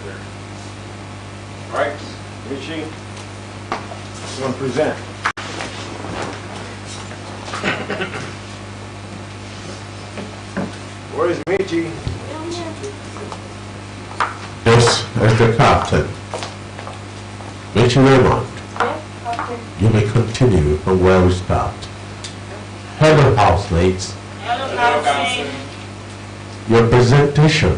there. All right, Michi, you want to present? Where is Michi? Yes, as the captain. Michi Raymond, you may continue from where we start. Hello, housemates. Hello, Captain. Your presentation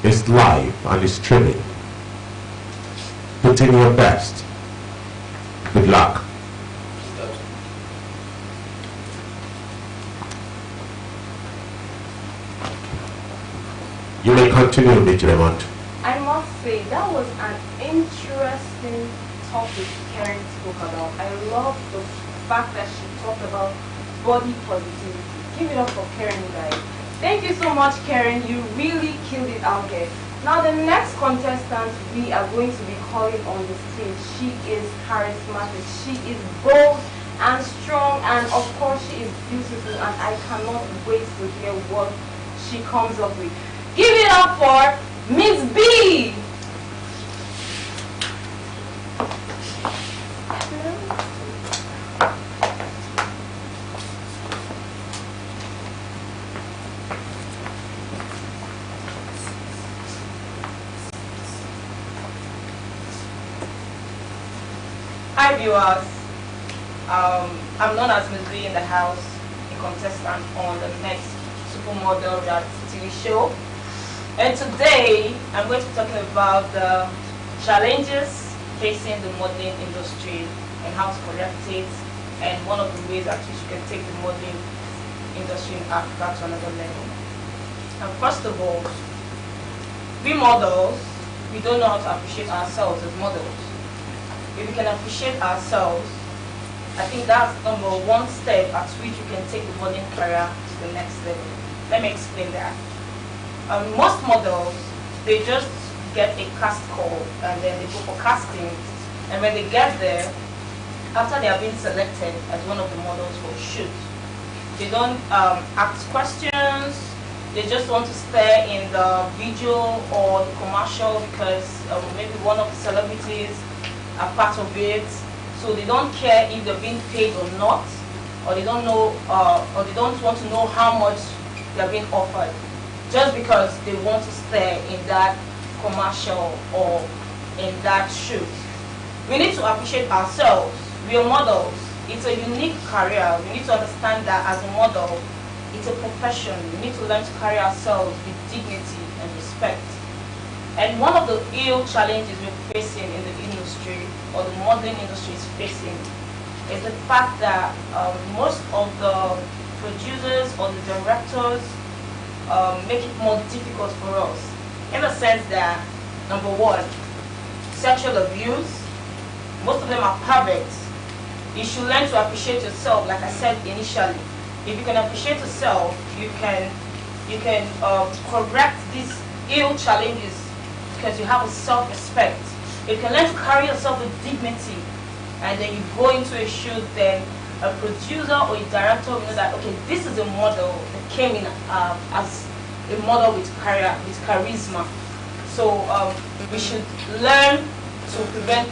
is live and is streaming. Put in your best. Good luck. You may continue, Mr. Raymond. I must say, that was an interesting topic Karen spoke about. I love the fact that she talked about body positivity. Give it up for Karen, guys. Thank you so much, Karen. You really killed it out there. Now, the next contestant we are going to be calling on the stage, she is charismatic. She is bold and strong, and of course, she is beautiful, and I cannot wait to hear what she comes up with. Give it up for Miss B. Hi viewers, I'm known as Miss B in the house, a contestant on the next Supermodel reality TV show. And today, I'm going to be talking about the challenges facing the modeling industry and how to correct it, and one of the ways at which you can take the modeling industry in Africa to another level. And first of all, we models, we don't know how to appreciate ourselves as models. If we can appreciate ourselves, I think that's number one step at which you can take the modeling career to the next level. Let me explain that. Most models, they just get a cast call and then they go for casting. And when they get there, after they have been selected as one of the models for a shoot, they don't ask questions. They just want to stare in the video or the commercial because maybe one of the celebrities are part of it, so they don't care if they're being paid or not, or they don't know, or they don't want to know how much they're being offered, just because they want to stay in that commercial or in that shoot. We need to appreciate ourselves. We are models. It's a unique career. We need to understand that as a model, it's a profession. We need to learn to carry ourselves with dignity and respect. And one of the real challenges we're facing in the industry, or the modeling industry is facing, is the fact that most of the producers or the directors make it more difficult for us. In the sense that, number one, sexual abuse, most of them are perverts. You should learn to appreciate yourself, like I said initially. If you can appreciate yourself, you can correct these ill challenges because you have a self-respect. You can learn to carry yourself with dignity, and then you go into a shoot, then a producer or a director will know that, okay, this is a model that came in as a model with charisma. So we should learn to prevent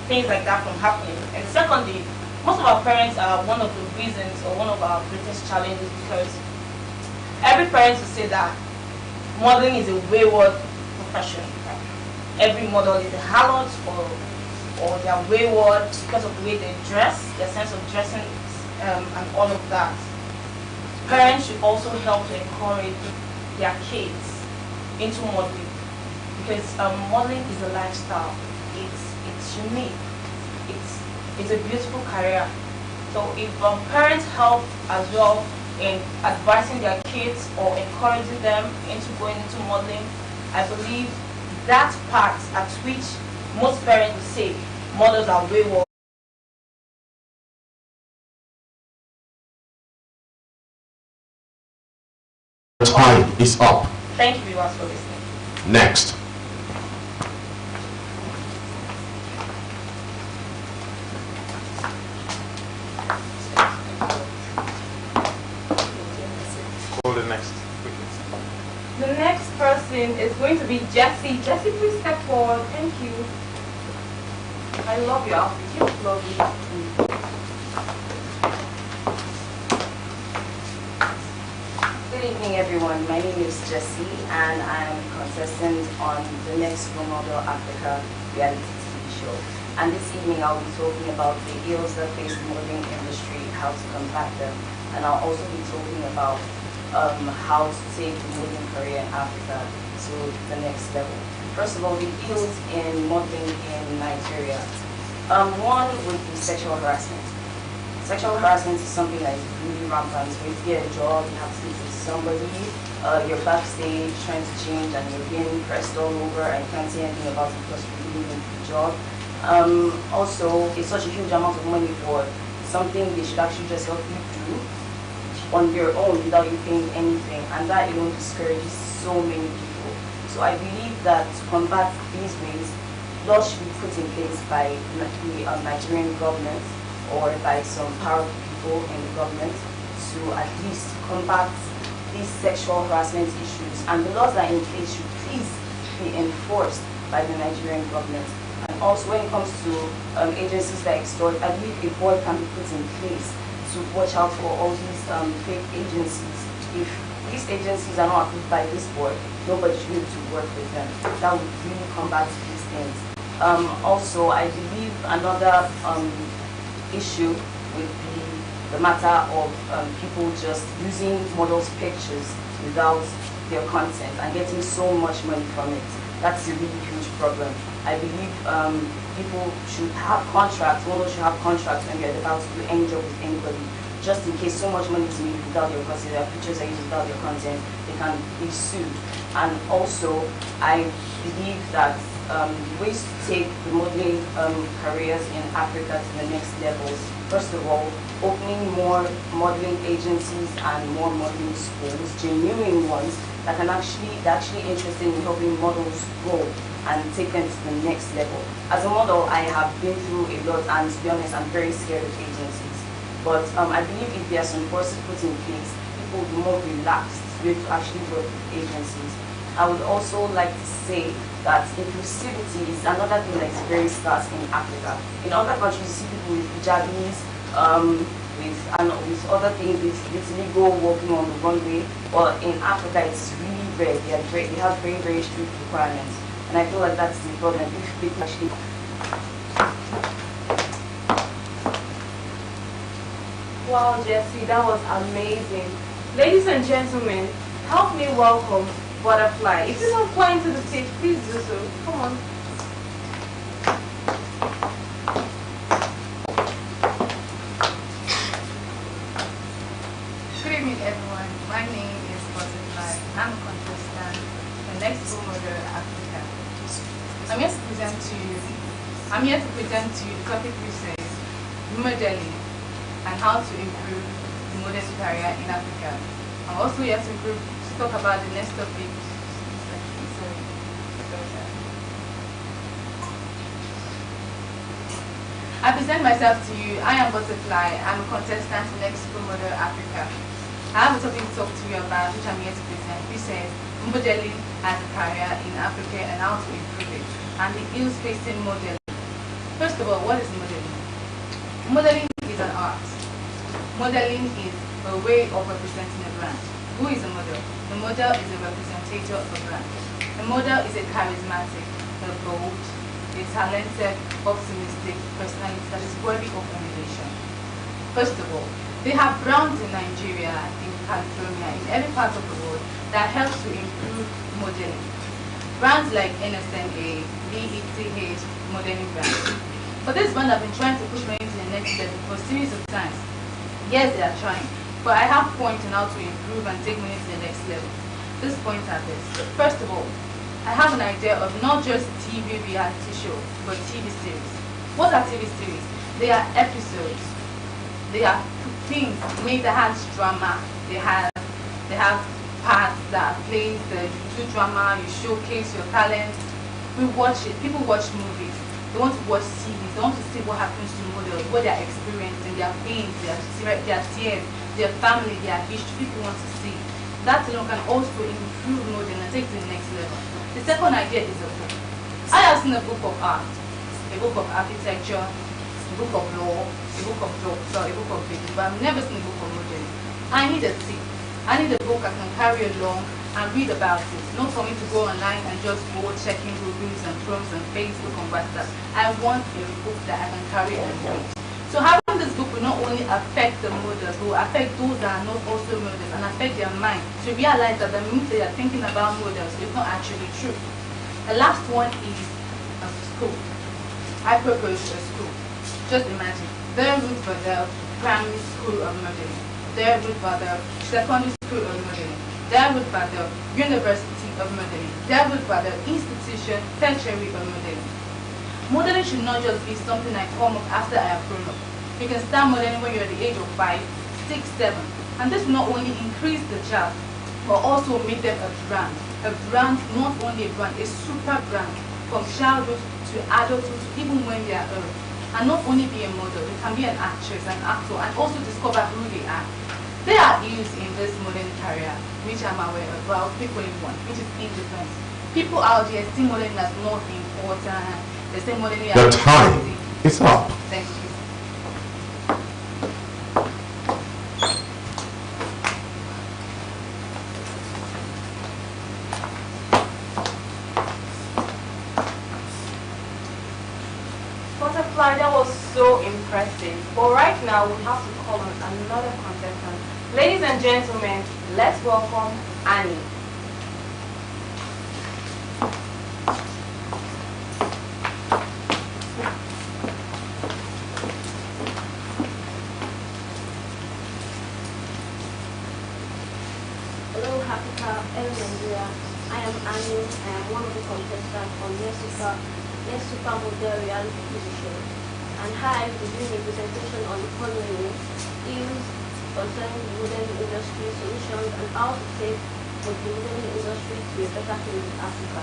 things like that from happening. And secondly, most of our parents are one of the reasons, or one of our greatest challenges, because every parent will say that modeling is a wayward profession. Every model is a harlot, or they are wayward because of the way they dress, their sense of dressing, and all of that. Parents should also help to encourage their kids into modeling, because modeling is a lifestyle. It's unique. It's a beautiful career. So if parents help as well in advising their kids or encouraging them into going into modeling, I believe that part at which most parents will say models are wayward. Time is up. Thank you viewers for listening. Next. Call the next. The next person person is going to be Jessie. Jessie, please step forward. Thank you. I love your outfit. You look lovely. Good evening, everyone. My name is Jessie, and I'm a contestant on the next Role Model Africa reality TV show. And this evening, I'll be talking about the ills that face the modeling industry, how to combat them, and I'll also be talking about how to take the modeling career in Africa to the next level. First of all, the ills in modeling in Nigeria. One would be sexual harassment. Sexual harassment is something that is really rampant. When you get a job, you have to speak to somebody, you're backstage trying to change and you're being pressed all over and you can't say anything about it because you're really doing the job. Also, it's such a huge amount of money for something they should actually just help you do on your own without you paying anything, and that alone discourages so many people. So I believe that to combat these ways, laws should be put in place by the Nigerian government or by some powerful people in the government to at least combat these sexual harassment issues. And the laws that are in place should please be enforced by the Nigerian government. And also when it comes to agencies that extort, I believe a board can be put in place to watch out for all these fake agencies. If these agencies are not approved by this board, nobody should be able to work with them. That would really combat these things. Also, I believe another issue would be the matter of people just using models' pictures without their consent and getting so much money from it. That's a really huge problem. I believe people should have contracts, models should have contracts when they're about to do any job with anybody, just in case so much money is made without your consent, their pictures are used without your consent, they can be sued. And also, I believe that ways to take the modeling careers in Africa to the next levels. First of all, opening more modeling agencies and more modeling schools, genuine ones that are actually interested in helping models grow and take them to the next level. As a model, I have been through a lot, and to be honest, I'm very scared of agencies. But I believe if there are some forces put in place, people will be more relaxed to be able to actually work with agencies. I would also like to say that inclusivity is another thing that is very scarce in Africa. In other countries, you see people with hijabis, with other things, with illegal walking on the runway. But in Africa, it's really rare. They have very, very strict requirements. And I feel like that's the problem. If people actually... Wow, Jessie, that was amazing. Ladies and gentlemen, help me welcome Butterfly. If you don't fly into the stage, please do so. Come on. Good evening, everyone. My name is Butterfly. I'm a contestant in the next Role Model Africa. I'm here to present to you the topic which says modeling and how to improve the modeling career in Africa. I'm also here to talk about the next topic. I present myself to you. I am Butterfly. I'm a contestant in next Role Model Africa. I have a topic to talk to you about, which I'm here to present, which says modeling as a career in Africa and how to improve it, and the ills facing modeling. First of all, what is modeling? Modeling is an art. Modeling is a way of representing a brand. Who is a model? The model is a representative of a brand. The model is a charismatic, a bold, a talented, optimistic personality that is worthy of emulation. First of all, they have brands in Nigeria, in California, in every part of the world that helps to improve modeling. Brands like Nsma, BETH, modeling brands. But this brand have been trying to push me into the next level for a series of times. Yes, they are trying, but I have points on how to improve and take me to the next level. These points are this. First of all, I have an idea of not just TV reality show, but TV series. What are TV series? They are episodes. They are things made that has drama. They have parts that are playing. You do drama. You showcase your talent. We watch it. People watch movies. They want to watch series. They want to see what happens to models, what they are experiencing, their pains, their tears, their family, their history. People want to see. that alone can also improve modeling and take it to the next level. The second idea is a book. I have seen a book of art, a book of architecture, a book of law, a book of jokes, or a book of business, but I've never seen a book of modeling. I need a tip. I need a book I can carry along and read about it. Not for me to go online and just go checking Googles and Chromes and Facebook and WhatsApp. I want a book that I can carry and read. So having this book will not only affect the models, but will affect those that are not also models and affect their mind to realize that the minute they are thinking about models is not actually true. The last one is a school. I propose a school. Just imagine, there would be the primary school of modeling. There would be the secondary school of modeling. There would be the university of modeling. There would be the institution, tertiary of modeling. Modeling should not just be something I come up after I have grown up. You can start modeling when you're at the age of 5, 6, 7. And this will not only increase the child, but also make them a brand. A brand, not only a brand, a super brand. From childhood to adulthood, to even when they are old. And not only be a model, they can be an actress, an actor, and also discover who they are. There are issues in this modeling career, which I'm aware of, but I'll pick only one, which is indifference. People out there see modeling as not important. They say modeling as The time is up. Thank you. Butterfly, that was so impressive. But right now, we have to call on another contestant. Ladies and gentlemen, let's welcome Annie. Hello, Africa, hello, Nigeria. I am Annie. I am one of the contestants on Next Supermodel reality TV show. And I will be doing a presentation on the following issues concerning the modeling industry, solutions, and how to take the modeling industry to a better place in Africa.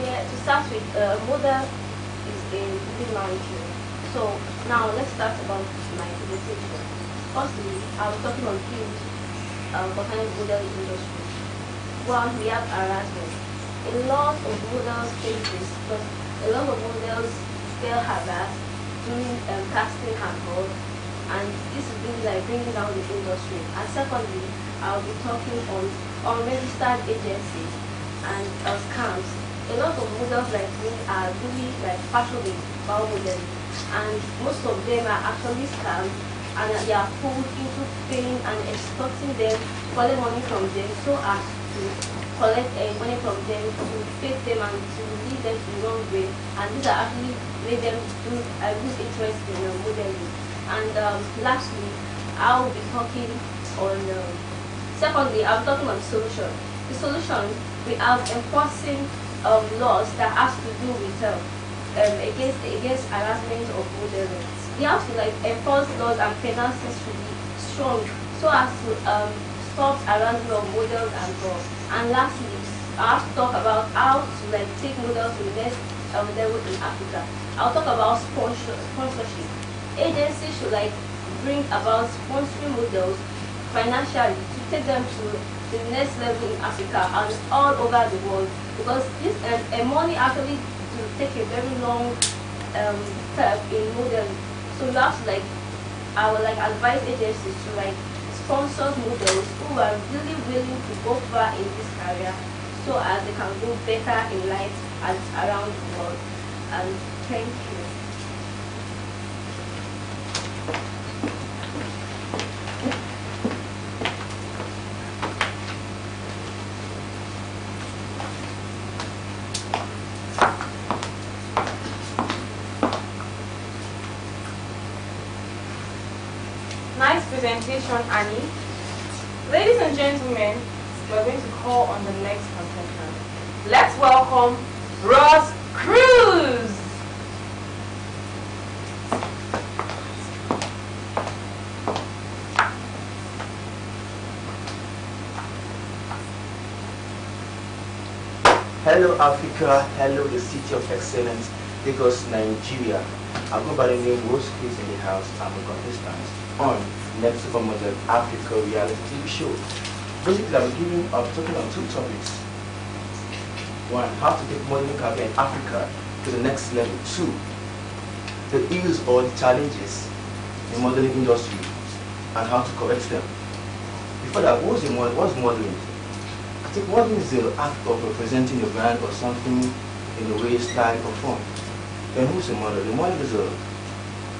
Yeah, to start with, model is a living marriage. So now let's start about my presentation. Firstly, I'll be talking on issues concerning the modeling industry. One, we have harassment. A lot of models face this because a lot of models feel harassed during casting and all, and this is really like bringing down the industry. And secondly, I'll be talking on unregistered agencies and scams. A lot of models like me are really like passionate about modeling, and most of them are actually scams, and they are pulled into paying and extorting them, collect money from them so as to collect money from them, to fake them and to lead them to the wrong way. And these are actually made them lose interest in modeling. And lastly, I will be talking on, secondly, I'll be talking on solution. The solution, we have enforcing laws that has to do with against harassment of modeling. We have to like enforce laws and penalties to be strong so as to stop harassment of models and all. And lastly, I have to talk about how to like take models to the next level in Africa. I'll talk about sponsorship. Agencies should like bring about sponsoring models financially to take them to the next level in Africa and all over the world, because this money actually will take a very long step in modeling. So you have to like, I would like advise agencies to like sponsor models who are really willing to go far in this career so as they can do better in life and around the world. And thank you. Nice presentation, Annie. Ladies and gentlemen, we're going to call on the next contestant. Let's welcome Ross Cruz. Hello Africa, hello the city of excellence, Lagos, Nigeria. I go by the name Rose Cruz in the house. I'm a contestant on Next Supermodel Africa reality TV show. Basically, I'm talking on two topics. One, how to take modeling career in Africa to the next level. Two, the ills or the challenges in modeling industry and how to correct them. Before that, what's modeling? I think modeling is the act of representing a brand or something in a way, style, or form. Then who's a model? The model is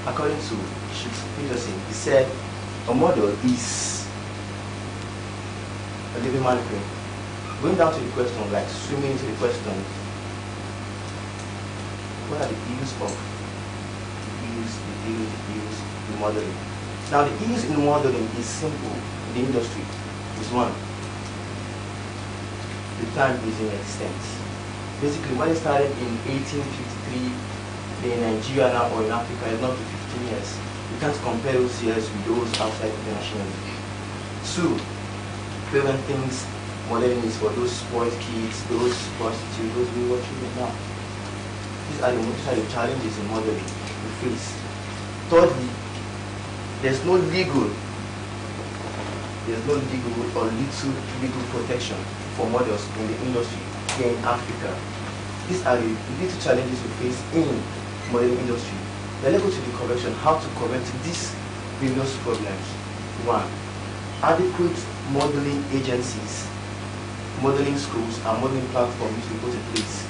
according to Peterson, he said a model is a living mannequin. Going down to the question, like swimming into the question, what are the ills of the modeling? Now the ills in modeling is simple in the industry. Is one, the time is inexistent. Basically, when it started in 1853 in Nigeria now or in Africa, it's not to 15 years. You can't compare those years with those outside internationally. Two, parent thinks modeling is for those spoiled kids, those prostitutes, those wayward children. Now, these are the challenges in modeling we face. Thirdly, there's no legal or little legal protection for models in the industry here in Africa. These are the little challenges we face in modeling industry. Then let's go to the correction, how to correct these various problems. One, adequate modeling agencies, modeling schools, and modeling platforms to put in place.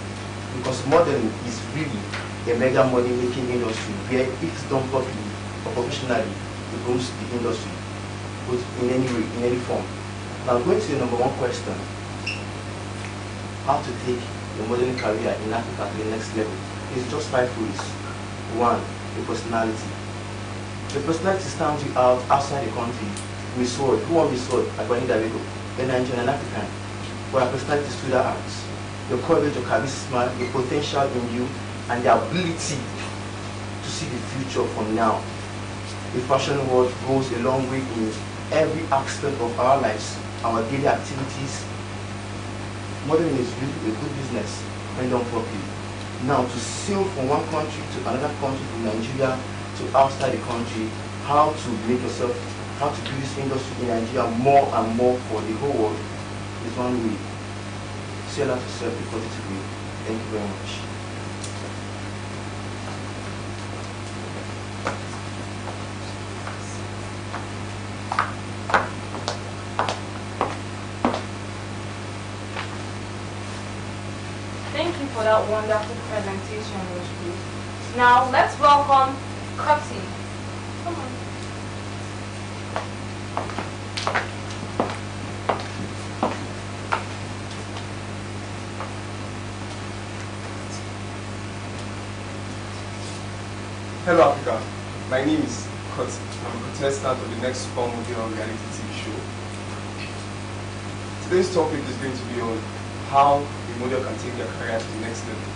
Because modeling is really a mega money-making industry where if it's done properly or professionally, it boosts the industry, but in any way, in any form. Now going to the number one question, how to take your modeling career in Africa to the next level. It's just 5 ways. One, your personality. The personality stands you out outside the country. Miss World, who won Miss World? Agbani Davido, the Nigerian and African. But our personality stood out. Your courage, your charisma, your potential in you, and the ability to see the future from now. The fashion world goes a long way in every aspect of our lives, our daily activities. Modeling is really a good business when done properly. Now, to sail from one country to another country, from Nigeria to outside the country, how to make yourself, how to do this industry in Nigeria more and more for the whole world is one way. Sell out yourself in a positive way. Thank you very much. Thank you for that wonderful presentation, Roshku. Now let's welcome Koti. Come on. Hello Africa, my name is Koti. I'm a contestant of the next supermodel reality TV show. Today's topic is going to be on how a model can take their career to the next level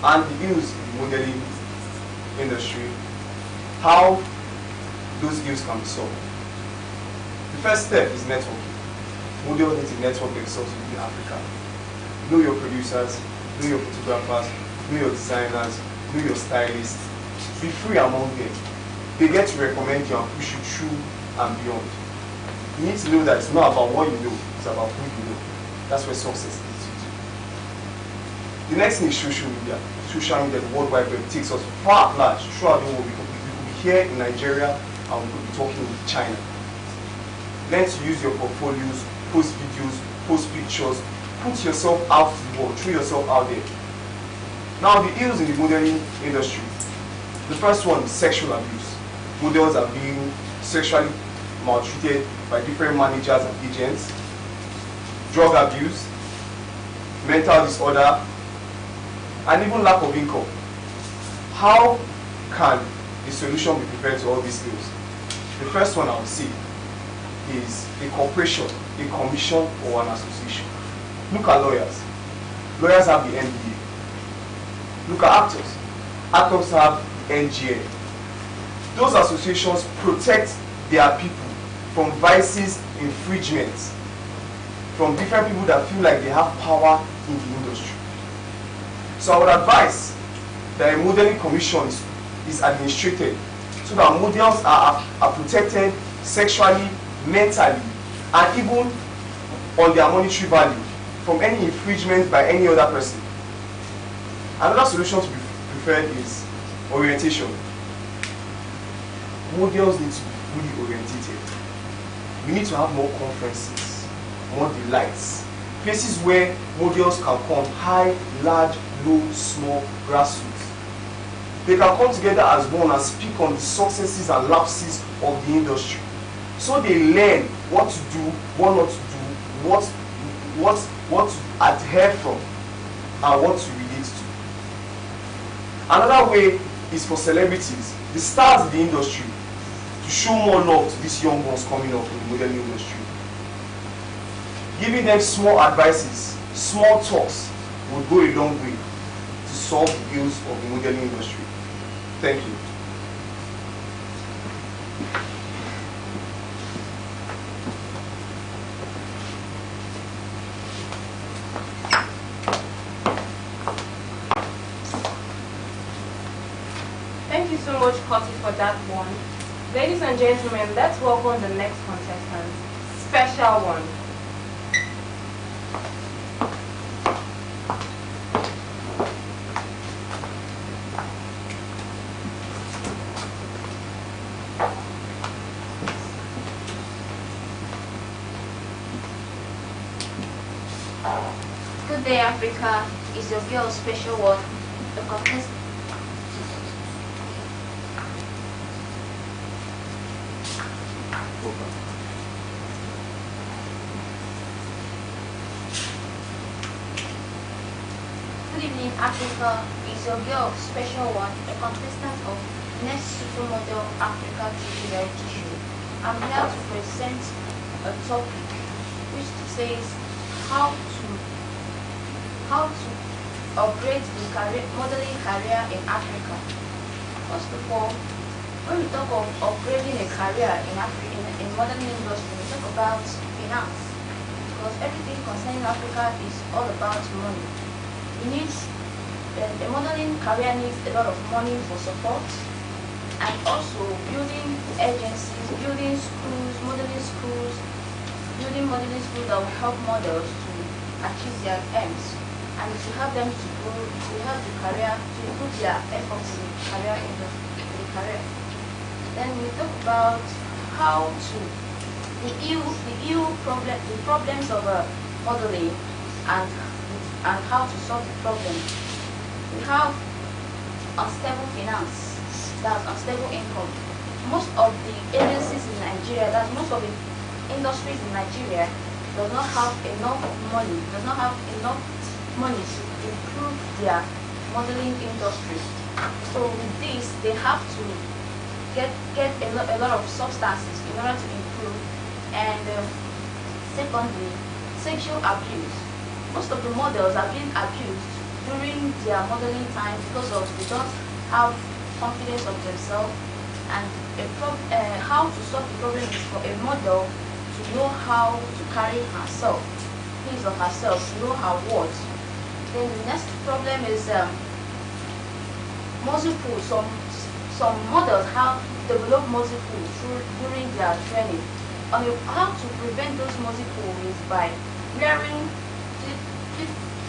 and the ills in the modeling industry, how those ills can be solved. The first step is networking. Models need to network themselves within Africa. Know your producers, know your photographers, know your designers, know your stylists. Be free among them. They get to recommend you and push you through and beyond. You need to know that it's not about what you know, it's about who you know. That's where success leads you to. The next thing is social media. Social media, the World Wide Web, takes us far at large throughout the world. We could be here in Nigeria and we could be talking with China. Learn to use your portfolios, post videos, post pictures, put yourself out to the world, throw yourself out there. Now the ills in the modeling industry. The first one is sexual abuse. Models are being sexually maltreated by different managers and agents. Drug abuse, mental disorder, and even lack of income. How can the solution be prepared to all these ills? The first one I would say is a corporation, a commission, or an association. Look at lawyers. Lawyers have the NBA. Look at actors. Actors have the NGA. Those associations protect their people from vices, infringements, from different people that feel like they have power in the industry. So I would advise that a modeling commission is administrated so that models are protected sexually, mentally, and even on their monetary value from any infringement by any other person. Another solution to be preferred is orientation. Models need to be fully orientated. We need to have more conferences, more delights, places where models can come, high, large, low, small, grassroots. They can come together as one and speak on the successes and lapses of the industry. So they learn what to do, what not to do, what to adhere from, and what to relate to. Another way is for celebrities, the stars in the industry, to show more love to these young ones coming up in the modeling industry. Giving them small advices, small talks will go a long way to solve the ills of the modeling industry. Thank you. Thank you so much, Cotty, for that one. Ladies and gentlemen, let's welcome the next contestant. Special one. Good day, Africa. Is your girl special one? The contestant. Good evening, Africa. Is your girl special one? A contestant of Next Supermodel Africa TV reality show. I'm here to present a topic which says how to upgrade the modeling career in Africa. First of all, when we talk of upgrading a career in modeling industry, we talk about finance, because everything concerning Africa is all about money. A modeling career needs a lot of money for support, and also building agencies, building schools, modeling schools that will help models to achieve their aims, and to help them to grow, to help the career, to improve their efforts in the career. Then we talk about how to the problems of modeling and how to solve the problem. We have unstable finance, that's unstable income. Most of the agencies in Nigeria, most of the industries in Nigeria does not have enough money to improve their modeling industry. So with this, they have to get a lot of substances in order to improve. And secondly, sexual abuse. Most of the models are being abused during their modeling time because they don't have confidence of themselves. And how to solve the problem is for a model to know how to carry herself, his or herself, to know her worth. Then the next problem is muscle pull. Some models have developed muscle pull during their training. How to prevent those muscle pull is by wearing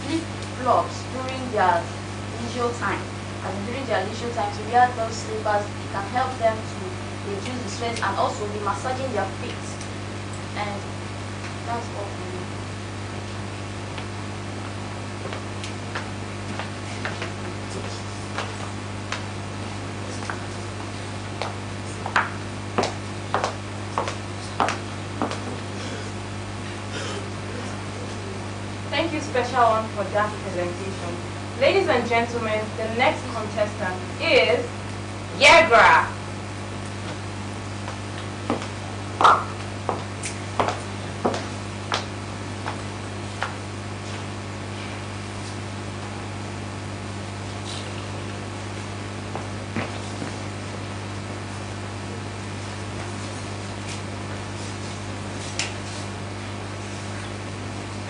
flip-flops during their leisure time. And during their leisure time, to wear those slippers, it can help them to reduce the stress, and also be massaging their feet. And that's all for me. Thank you, Special One, for that presentation. Ladies and gentlemen, the next contestant is Yegra.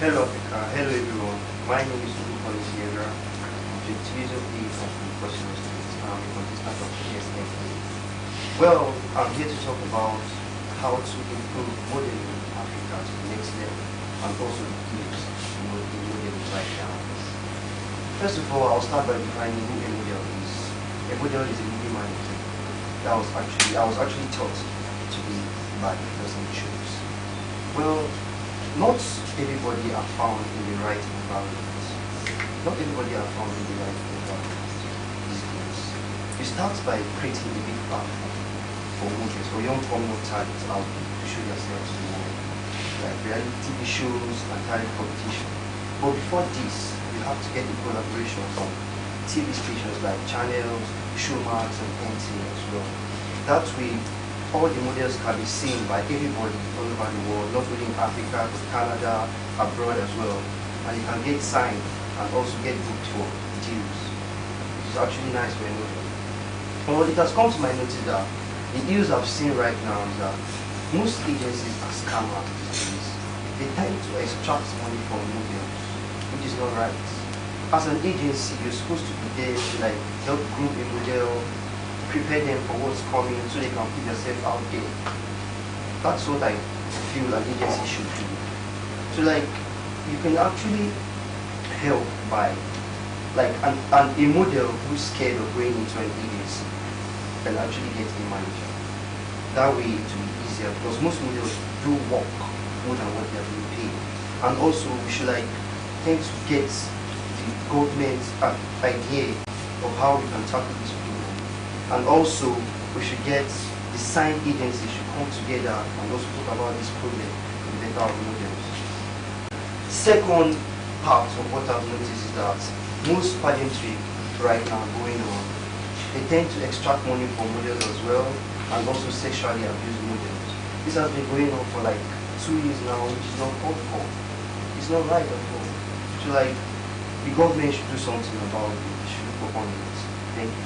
Hello Africa, hello everyone. My name is Nsma. The today's of the professional students. I'm a contestant of Nsma. Well, I'm here to talk about how to improve modeling in Africa to also gives models right now. First of all, I'll start by defining who a model is. A model is a movie mannequin. I was actually taught to be by the person who chose. Well, not everybody are found in the right environment. Not everybody are found in the right environment these days. You start by creating a big platform for models, for young prominent talents out there to show themselves to the world, like reality TV shows and talent competition. But before this, you have to get the collaboration from TV stations like Channels, Showmax, and NTA as well. That way, all the models can be seen by everybody all over the world, not only in Africa, but Canada, abroad as well. And you can get signed and also get booked for deals. It's actually nice for a model. And what it has come to my notice that the deals I've seen right now is that most agencies are scammers these days. They tend to extract money from models, which is not right. As an agency, you're supposed to be there to like help groom a model, prepare them for what's coming so they can put themselves out there. That's what I feel an agency should do. So like, you can actually help by, like, a model who's scared of going into an agency can actually get a manager. That way it will be easier because most models do work more than what they are being paid. And also we should like tend to get the government's idea of how we can tackle this problem. And also we should get the signed agencies should come together and also talk about this problem with better models. Second part of what I've noticed is that most pageantry right now going on, they tend to extract money from models as well and also sexually abuse models. This has been going on for like 2 years now, which is not called for. It's not right at all. So like, the government should do something about it. They should look upon it. Thank you.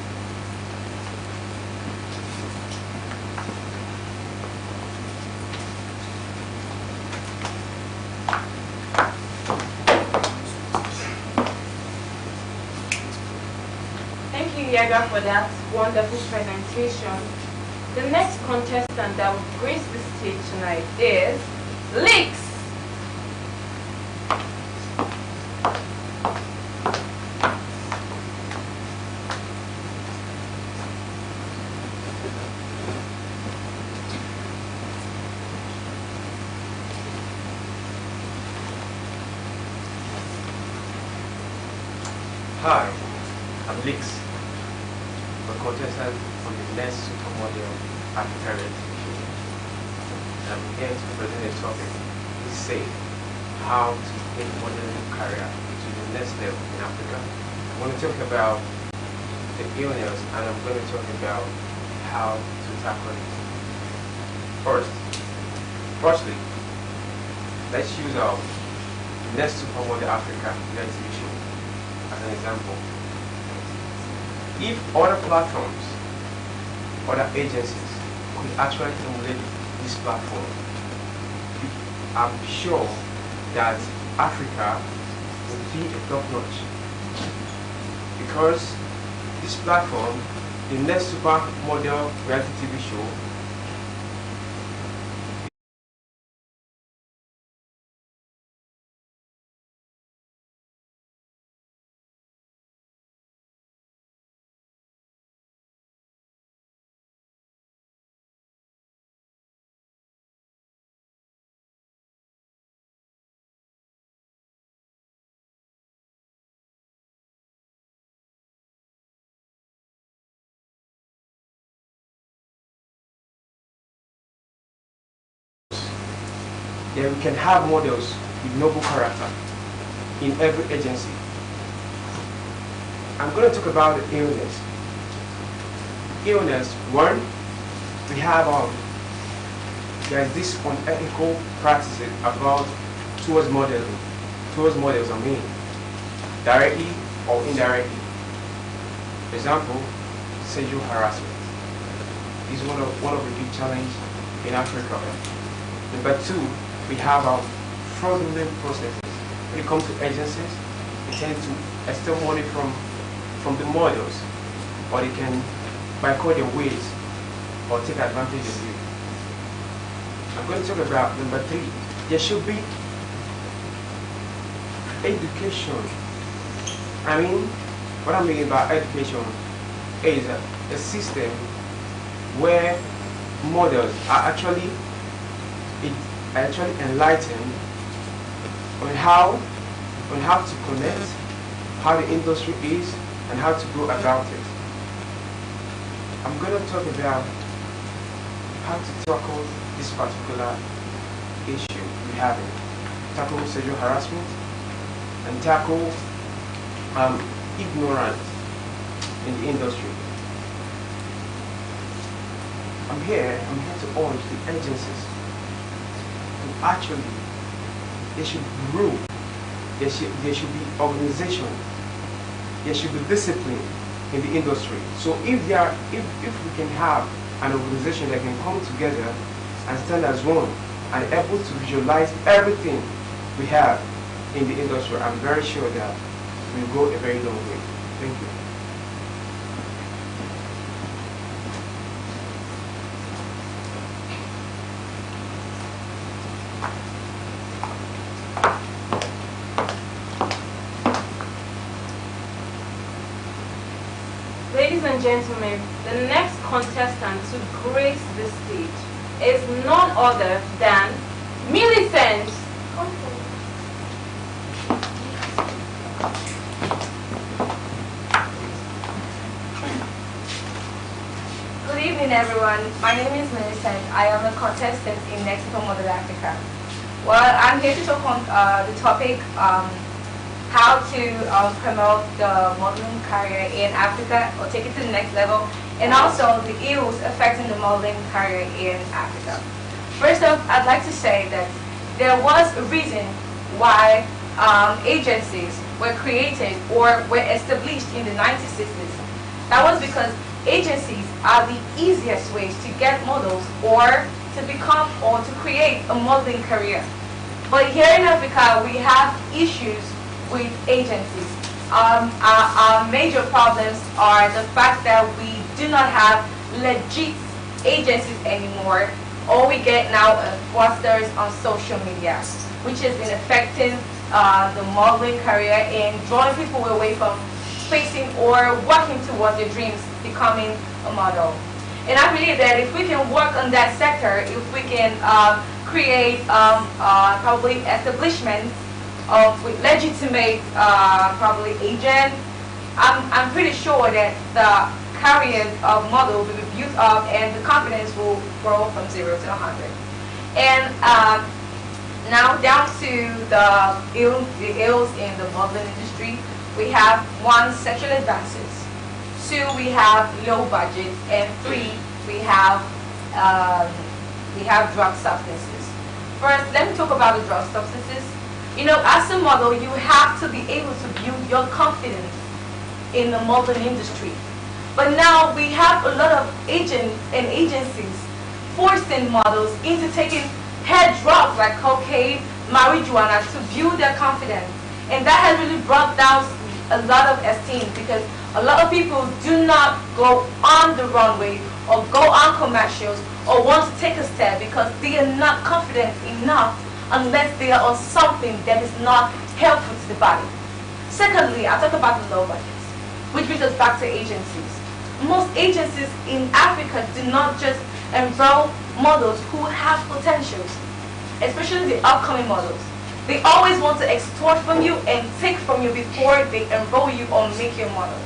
Thank you, Yaga, for that wonderful presentation. The next contestant that will grace the stage tonight is Leaks. Hi, I'm Leaks, a contestant on the next Supermodel Africa reality show. I'm here to present a topic which says how to take modeling career to the next level in Africa. I'm going to talk about the illness and I'm going to talk about how to tackle it. Firstly, let's use our next Supermodel Africa reality show as an example. If other platforms, other agencies could actually emulate this platform, I'm sure that Africa will be a top notch. Because this platform, the next Supermodel reality TV show, then we can have models with noble character in every agency. I'm going to talk about the illness. Illness, one, we have there is this unethical practices about towards models, I mean, directly or indirectly. For example, sexual harassment. This is one of the big challenges in Africa. Number two, we have our fraudulent processes. When it comes to agencies, they tend to steal money from the models, or they can boycott their ways or take advantage of you. I'm going to talk about number three. There should be education. I mean, what I mean by education is a system where models are actually enlightened on how to connect, how the industry is, and how to go about it. I'm going to talk about how to tackle this particular issue we have, tackle sexual harassment, and tackle ignorance in the industry. I'm here to urge the agencies to actually, they should grow. There should be organization. There should be discipline in the industry. So if we can have an organization that can come together and stand as one and able to visualize everything we have in the industry, I'm very sure that we'll go a very long way. Thank you. Ladies and gentlemen, the next contestant to grace the stage is none other than Millicent. Good evening, everyone. My name is Millicent. I am a contestant in Next Model Africa. Well, I'm here to talk on the topic how to promote the modeling career in Africa or take it to the next level, and also the ills affecting the modeling career in Africa. First off, I'd like to say that there was a reason why agencies were created or were established in the 1960s. That was because agencies are the easiest ways to get models or to become or to create a modeling career. But here in Africa, we have issues with agencies. Our major problems are the fact that we do not have legit agencies anymore. All we get now are posters on social media, which has been affecting the modeling career and drawing people away from facing or working towards their dreams, becoming a model. And I believe that if we can work on that sector, if we can create probably establishments with legitimate probably agents, I'm pretty sure that the career of model will be built up and the confidence will grow from 0 to 100. And now down to the ills in the modeling industry, we have 1, sexual advances, 2, we have low budget, and 3, we have drug substances. First, let me talk about the drug substances. You know, as a model, you have to be able to build your confidence in the modeling industry. But now we have a lot of agents and agencies forcing models into taking head drugs like cocaine, marijuana to build their confidence. And that has really brought down a lot of esteem because a lot of people do not go on the runway or go on commercials or want to take a step because they are not confident enough unless they are on something that is not helpful to the body. Secondly, I'll talk about the low budgets, which brings us back to agencies. Most agencies in Africa do not just enroll models who have potentials, especially the upcoming models. They always want to extort from you and take from you before they enroll you or make you a model.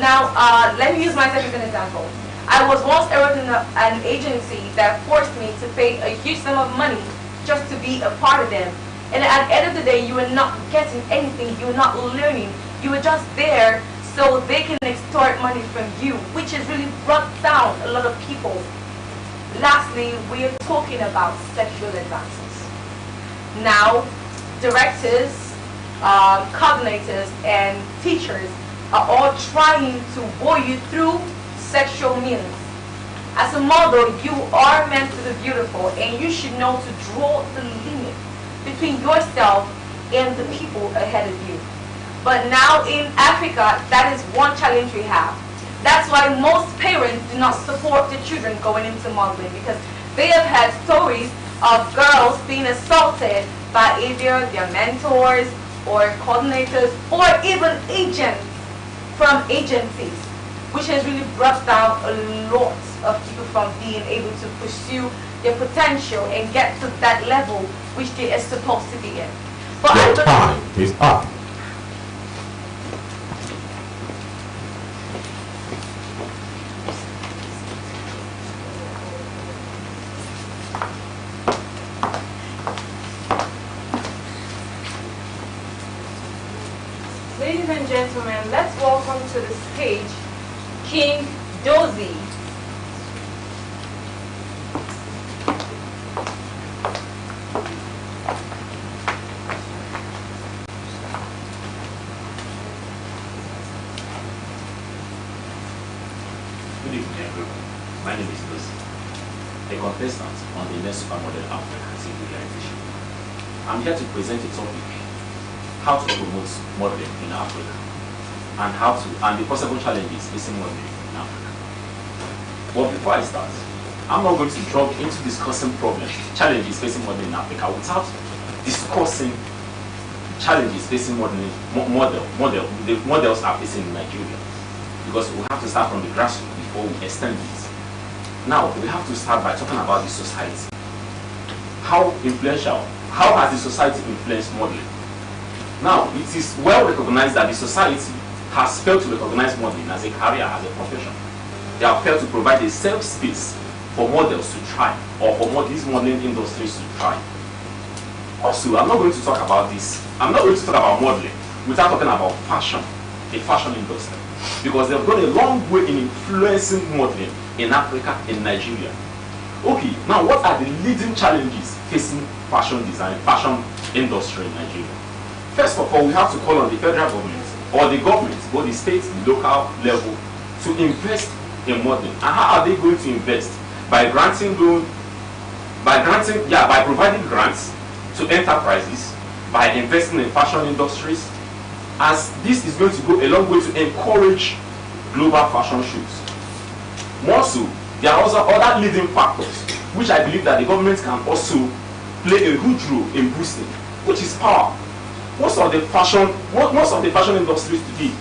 Now, let me use myself as an example. I was once enrolled in an agency that forced me to pay a huge sum of money just to be a part of them. And at the end of the day, you are not getting anything, you are not learning, you are just there so they can extort money from you, which has really brought down a lot of people. Lastly, we are talking about sexual advances. Now, directors, coordinators, and teachers are all trying to bore you through sexual means. As a model, you are meant to be beautiful, and you should know to draw the limit between yourself and the people ahead of you. But now in Africa, that is one challenge we have. That's why most parents do not support their children going into modeling, because they have had stories of girls being assaulted by either their mentors or coordinators or even agents from agencies, which has really brought down a lot of people from being able to pursue their potential and get to that level which they are supposed to be in. But Your time is up. Ladies and gentlemen, let's welcome to the stage King Dozie. Good evening, everyone. My name is Lucy, a contestant on the Nsma model Africa civilization. I'm here to present a topic: how to promote modeling in Africa, and the possible challenges facing modeling in Africa. But before I start, I'm not going to jump into discussing problems, challenges facing modeling in Africa without discussing challenges facing modeling, the models are facing in Nigeria. Because we have to start from the grassroots before we extend it. Now, we have to start by talking about the society. How has the society influenced modeling? Now, it is well recognized that the society has failed to recognize modeling as a career, as a profession. They have failed to provide a safe space for models to try, or for these modeling industries to try. Also, I'm not going to talk about this. I'm not going to talk about modeling without talking about fashion, the fashion industry. Because they've gone a long way in influencing modeling in Africa, in Nigeria. Okay, now what are the leading challenges facing fashion design, fashion industry in Nigeria? First of all, we have to call on the federal government, or the government, both the state, the local level, to invest in modeling. And how are they going to invest? By granting loan, by providing grants to enterprises, by investing in fashion industries, as this is going to go a long way to encourage global fashion shows. More so, there are also other leading factors which I believe that the government can also play a huge role in boosting, which is power. Most of the fashion industries today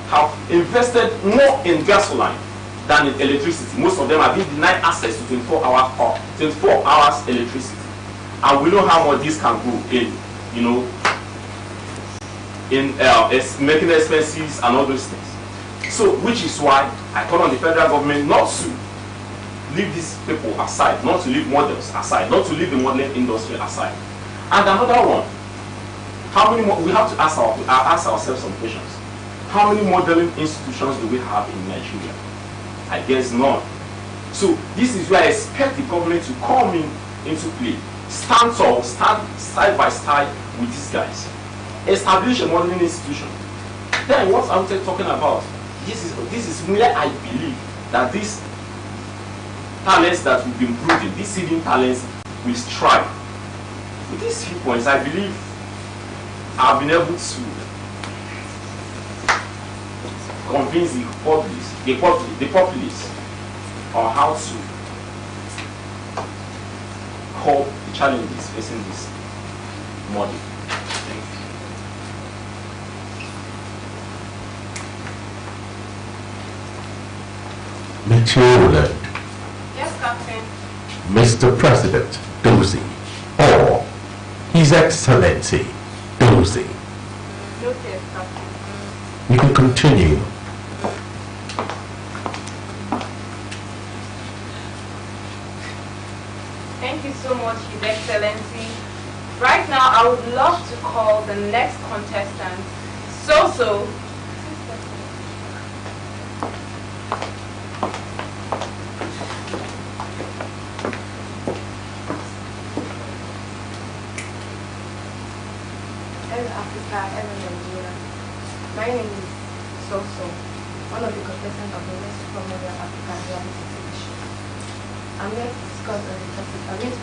have invested more in gasoline than in electricity. Most of them have been denied access to 24 hours electricity. And we know how much this can go in, making expenses and all those things. So, which is why I call on the federal government not to leave these people aside, not to leave models aside, not to leave the modeling industry aside. And another one, how many more, we have to ask ourselves some questions. How many modeling institutions do we have in Nigeria? I guess none. So this is where I expect the government to come into play. Stand tall, stand side by side with these guys. Establish a modeling institution. Then what I'm talking about, this is where I believe that these talents that we've been brooding, these hidden talents will strive. With these few points, I believe I've been able to convince the populace on how to cope the challenges facing this model. Thank you. Matilda, Yes, Captain. Mr. President Dozie, or His Excellency Dozie. Noted, Captain. You can continue. Thank you so much, His Excellency. Right now, I would love to call the next contestant, So. Hello Africa, hello Nigeria. My name is Soso, one of the contestants of the next Supermodel Africa reality TV show. I'm here to discuss on the topic. I'm here to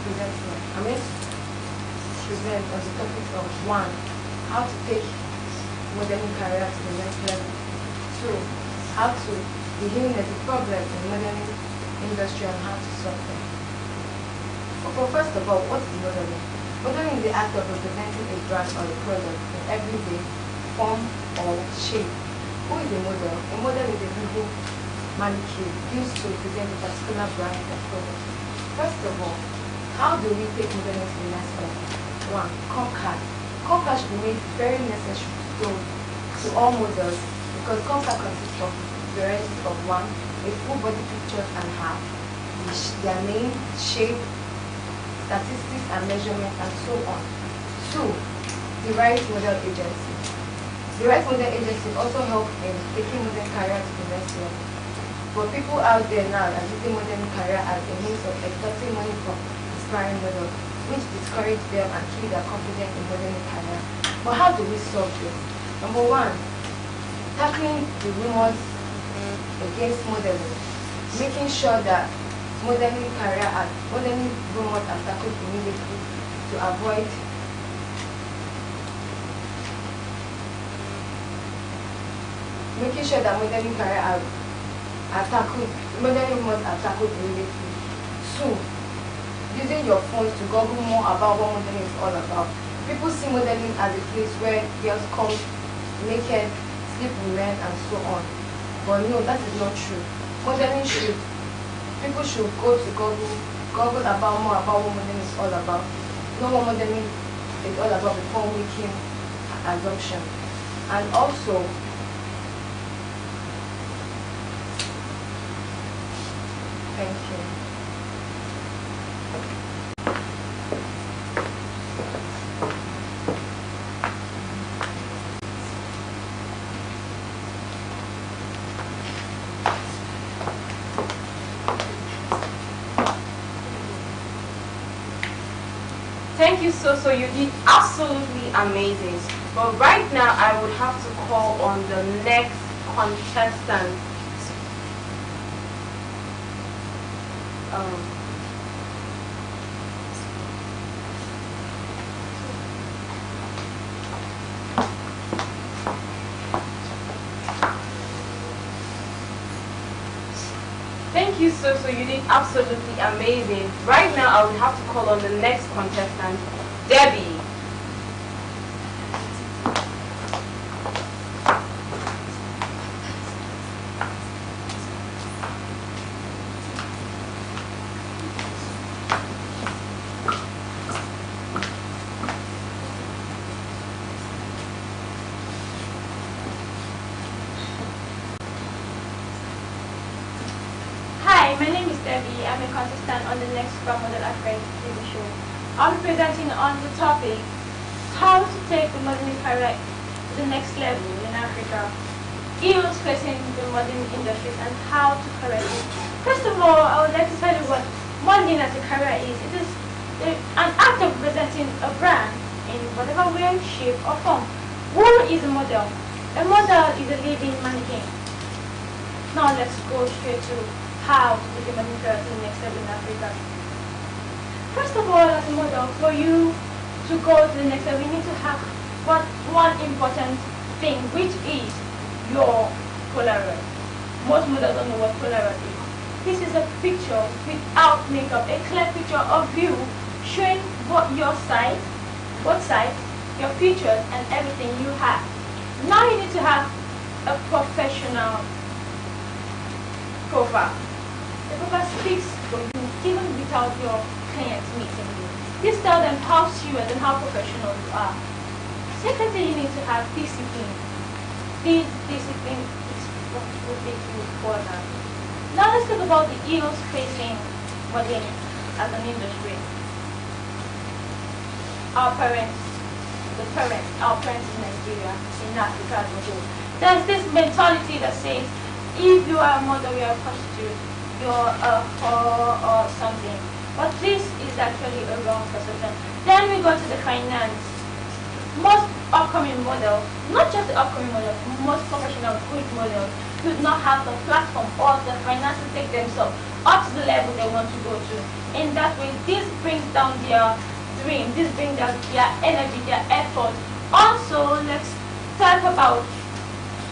present on the topic of 1, how to take modeling career to the next level. 2, how to eliminate the problem in the modeling industry and how to solve them. But first of all, what is modeling? Modeling is the act of representing a brand or a product in every way, form, or shape. Who is a model? A model is a visual mannequin used to represent a particular brand or product. First of all, how do we take modeling to the next level? 1. Comp card. Comp card should be made very necessary to all models because comp card consists of varieties of 1. A full body picture and half, their name, shape, statistics and measurements, and so on. 2. The right model agency. The right model agency also help in taking model career to the next level. But people out there now are using modeling career as a means of extorting money from aspiring models, which discourage them and kill their confidence in modeling career. But how do we solve this? Number 1, tackling the rumors against modeling, making sure that modeling rumors are tackled immediately to avoid modeling rumors are tackled immediately. 2, using your phones to Google more about what modeling is all about. People see modeling as a place where girls come naked, sleep with men, and so on. But no, that is not true. People should go to Google about more about what modeling is all about. Know what modeling is all about before making assumption. And also, thank you. Thank you, so you did absolutely amazing. But right now, I would have to call on the next contestant. Thank you, so you did absolutely amazing. Right now, I would have to call on the next contestant, Debbie. Hi, my name is Debbie. I'm a contestant on the next Supermodel Africa TV show. I'll be presenting on the topic, how to take the modeling career to the next level in Africa, ills facing the modeling industries and how to correct it. First of all, I would like to tell you what modeling as a career is. It is an act of presenting a brand in whatever way, shape or form. Who is a model? A model is a living mannequin. Now let's go straight to how to take a modeling career to the next level in Africa. First of all, as a model, for you to go to the next level, you need to have one important thing, which is your Polaroid. Most models don't know what Polaroid is. This is a picture without makeup, a clear picture of you showing what your side, both sides, your features and everything you have. Now you need to have a professional profile. The profile speaks for you even without your clients meeting you. This tells them how serious and how professional you are. Secondly, you need to have discipline. This discipline is what will take you further. Now let's talk about the ills facing modeling as an industry. Our parents in Nigeria, in Africa as a whole. There's this mentality that says, if you are a model, you are a prostitute, you're a whore or something. But this is actually a wrong perception. Then we go to the finance. Most upcoming models, not just the upcoming models, most professional good models do not have the platform or the finance to take themselves up to the level they want to go to. In that way, this brings down their dream, this brings down their energy, their effort. Also, let's talk about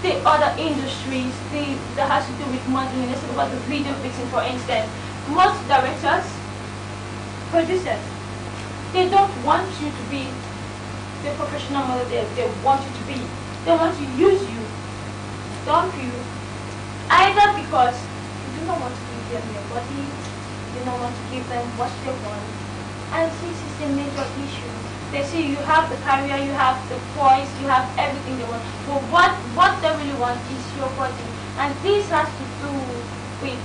the other industries that has to do with modeling. Let's talk about the video vixen, for instance. Most directors, producers, They don't want you to be the professional model they want you to be. They want to use you, dump you, either because you do not want to give them your body, you do not want to give them what they want, and this is a major issue. They see you have the career, you have the voice, you have everything they want, but what they really want is your body, and this has to do with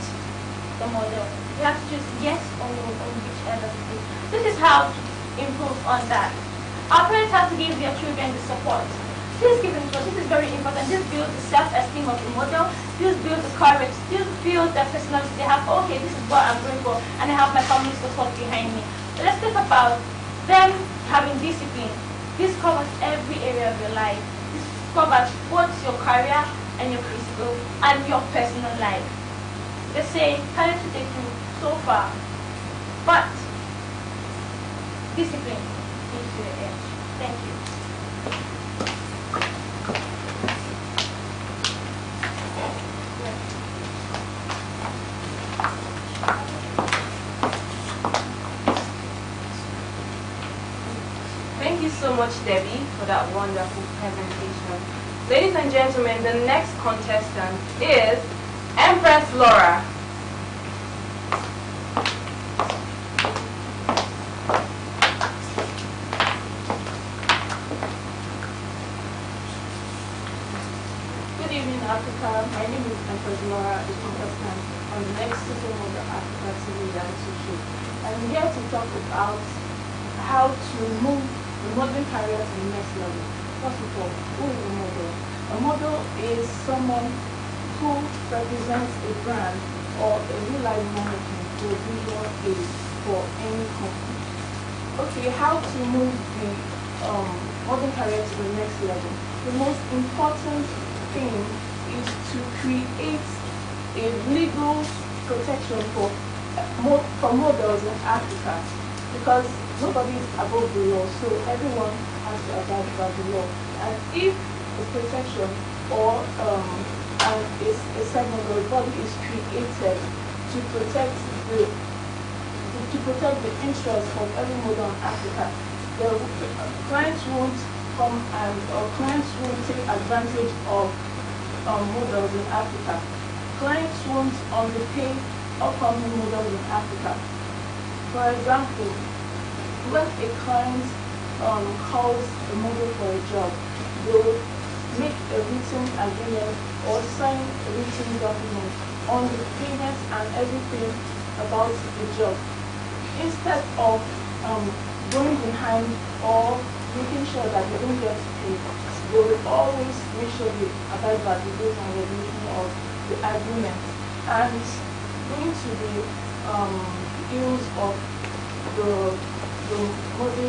the model. You have to choose yes or no on whichever it is. This is how to improve on that. Our parents have to give their children the support. Please give them support. This is very important. This builds the self-esteem of the model. This builds the courage. This builds their personality. They have, okay, this is what I'm going for, and I have my family's support behind me. So let's talk about them having discipline. This covers every area of your life. This covers both your career and your physical and your personal life. They say, talent to take you so far, but discipline gives you the edge. Thank you. Thank you so much, Debbie, for that wonderful presentation. Ladies and gentlemen, the next contestant is Empress Laura. Good evening, Africa. My name is Empress Laura, a contestant on the next Supermodel Africa TV reality show. I'm here to talk about how to move the modeling career to the next level. First of all, who is a model? A model is someone who represents a brand or a real-life mannequin or visual aid for any company. Okay, how to move the modeling career to the next level? The most important thing is to create a legal protection for models in Africa, because nobody is above the law, so everyone has to abide by the law. And if a protection or a segment or a body is created to protect the interests of every model in Africa, the clients won't come or clients won't take advantage of models in Africa. Clients won't underpay upcoming models in Africa. For example, when a client calls a model for a job, they will make a written agreement or sign a written document on the payments and everything about the job. Instead of going behind or making sure that they don't get paid, they will always make sure they abide by the rules and regulations of the agreement. And going to the ills of the modeling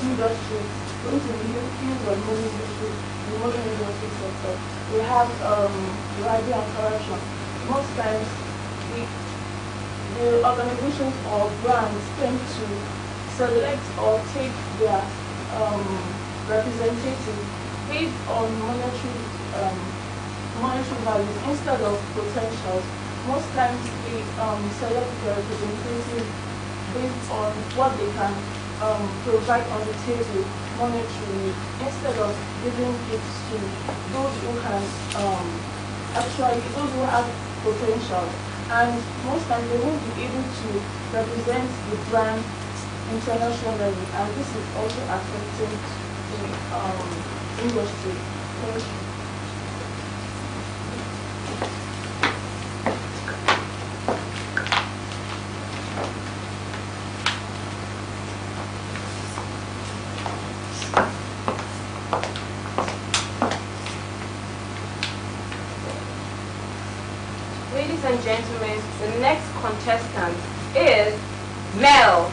industry, going to the ills of modeling industry, the modeling industry sector. We have bribery and corruption. Most times, the organizations or brands tend to select or take their representatives based on monetary values instead of potentials. Most times they select their representatives based on what they can provide on the table monetarily, instead of giving it to those who can those who have potential. And most times they won't be able to represent the brand internationally, and this is also affecting the industry. Thank you. Ladies and gentlemen, the next contestant is Mel.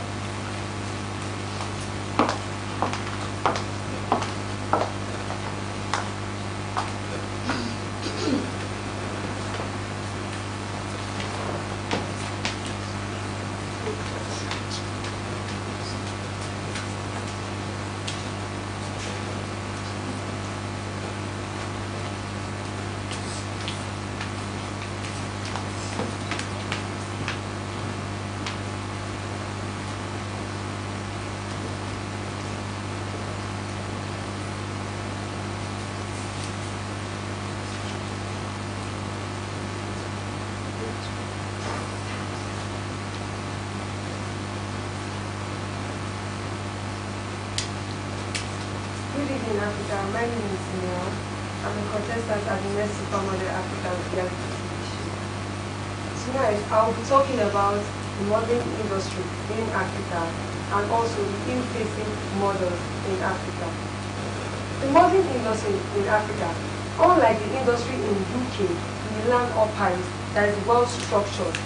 Good evening, Africa. My name is Nsma. I'm a contestant at the next Supermodel Africa reality TV show. Tonight, I'll be talking about the modeling industry in Africa and also the ill-facing models in Africa. The modeling industry in Africa, unlike the industry in UK, Milan or Paris, that is well structured,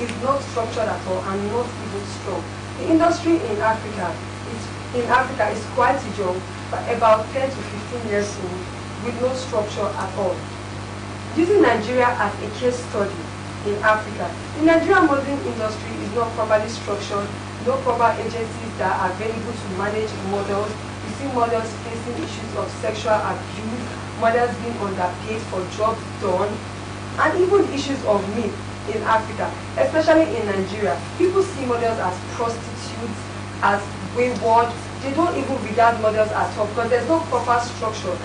is not structured at all and not even strong. The industry in Africa is quite young, but about 10 to 15 years old, with no structure at all. Using Nigeria as a case study in Africa, the Nigerian modeling industry is not properly structured, no proper agencies that are available to manage models. You see models facing issues of sexual abuse, models being underpaid for jobs done, and even issues of myth in Africa, especially in Nigeria. People see models as prostitutes, as wayward. They don't even regard models at all because there's no proper structure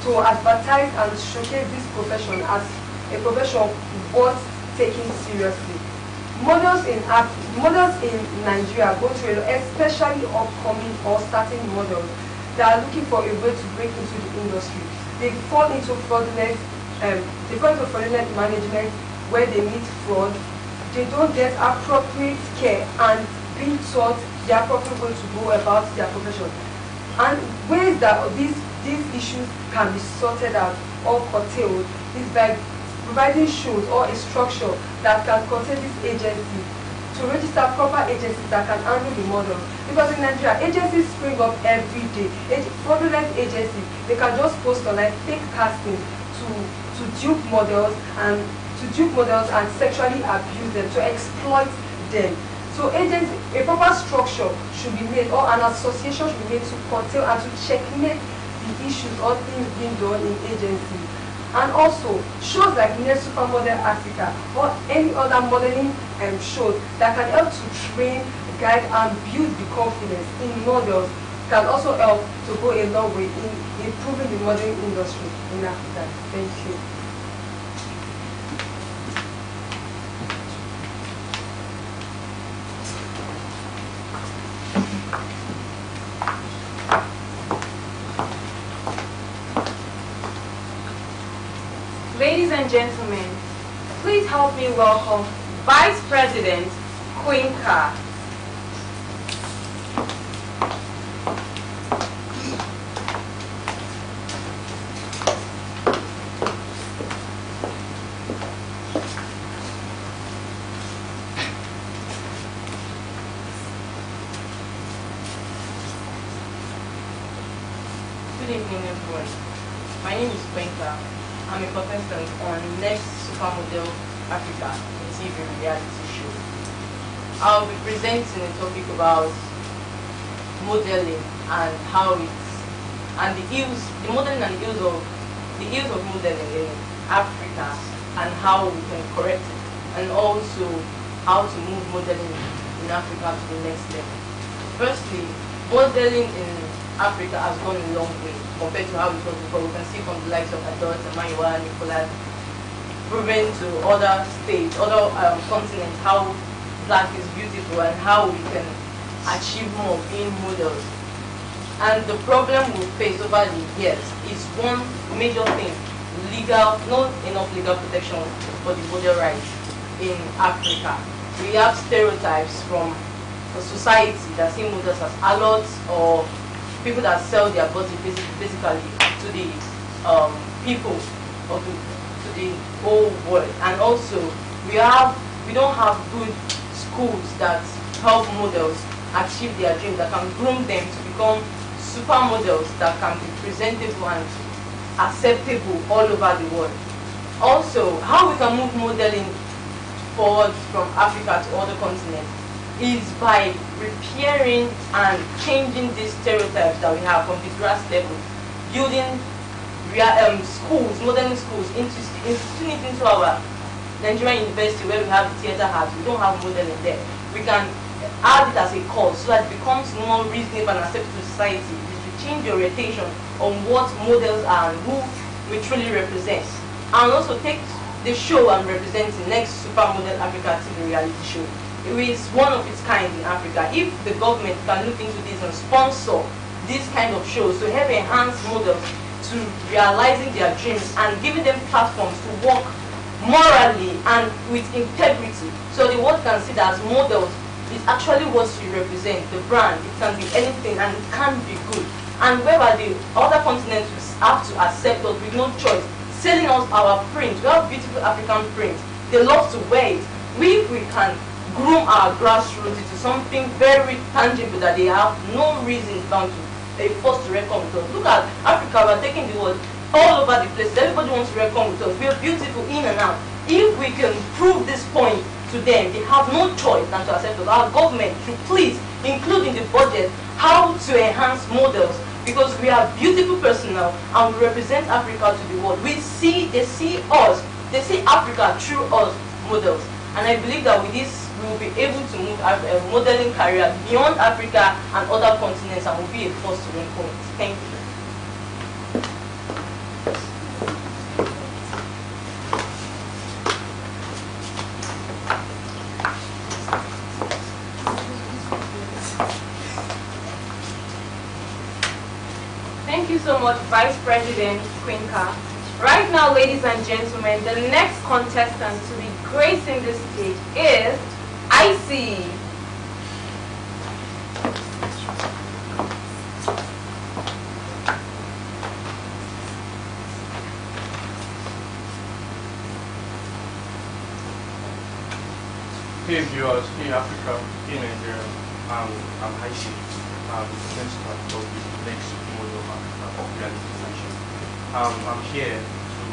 to advertise and showcase this profession as a profession worth taking seriously. Models in Nigeria go through a lot, especially upcoming or starting models that are looking for a way to break into the industry. They fall into fraudulent management where they meet fraud. They don't get appropriate care and being taught the appropriate way to go about their profession. And ways that these issues can be sorted out or curtailed is by providing shows or a structure that can contain this agency to register proper agencies that can handle the model. Because in Nigeria, agencies spring up every day. Fraudulent agencies, they can just post online fake casting to dupe models and sexually abuse them, to exploit them. So a proper structure should be made, or an association should be made to curtail and to checkmate the issues or things being done in agencies. And also, shows like Next Supermodel Africa or any other modeling shows that can help to train, guide, and build the confidence in models can also help to go a long way in improving the modeling industry in Africa. Thank you. Ladies and gentlemen, please help me welcome Vice President Quinka. Good evening, everyone. My name is Quinka. I'm a contestant on Next Supermodel Africa TV reality show. I'll be presenting a topic about modeling and how the modeling and the ills of modeling in Africa and how we can correct it, and also how to move modeling in Africa to the next level. Firstly, modeling in Africa has gone a long way compared to how it was before. We can see from the likes of Adult, Maiwa, Nicolas, proven to other states, other continents, how black is beautiful and how we can achieve more being models. And the problem we face over the years is one major thing: not enough legal protection for the model rights in Africa. We have stereotypes from the society that see models as harlots or people that sell their body basically to the people of to the whole world. And also we don't have good schools that help models achieve their dreams, that can groom them to become supermodels that can be presentable and acceptable all over the world. Also, how we can move modeling forward from Africa to other continents is by repairing and changing these stereotypes that we have from the grass level, building schools, modeling schools, instituting it into our Nigerian university where we have the theater house. We don't have modeling there. We can add it as a course so that it becomes more reasonable and acceptable to society. It will change the orientation on what models are and who we truly represent. And also take the show I'm representing, Next Supermodel Africa TV reality show. It is one of its kind in Africa. If the government can look into this and sponsor these kind of shows to help enhance models to realizing their dreams and giving them platforms to work morally and with integrity, so the world can see that as models is actually what you represent, the brand. It can be anything and it can be good. And whereby the other continents will have to accept us with no choice, selling us our print. We have beautiful African print. They love to wear it. If we can groom our grassroots into something very tangible that they have no reason bound to a force to reckon with us. Look at Africa, we're taking the world all over the place. Everybody wants to reckon with us. We're beautiful in and out. If we can prove this point to them, they have no choice than to accept us. Our government should please include in the budget how to enhance models, because we are beautiful personnel and we represent Africa to the world. They see us, they see Africa through us models. And I believe that with this, we will be able to move our modeling career beyond Africa and other continents and will be a force to reckon with. Thank you. Thank you so much, Vice President Quinka. Right now, ladies and gentlemen, the next contestant to be gracing this stage is Icy. Hey viewers, hey Africa, hey Nigeria, I'm Icy. Next part of the next model of Africa of reality television. I'm here to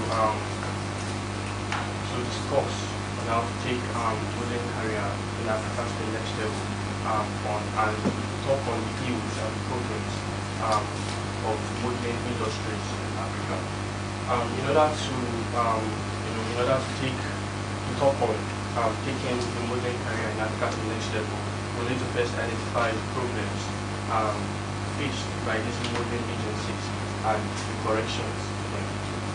discuss on how to take modeling career in Africa to the next level, and talk on the ills and problems of modeling industries in Africa. In order to talk on taking the modeling career in Africa to the next level, we need to first identify the problems faced by these modeling agencies and the corrections to them.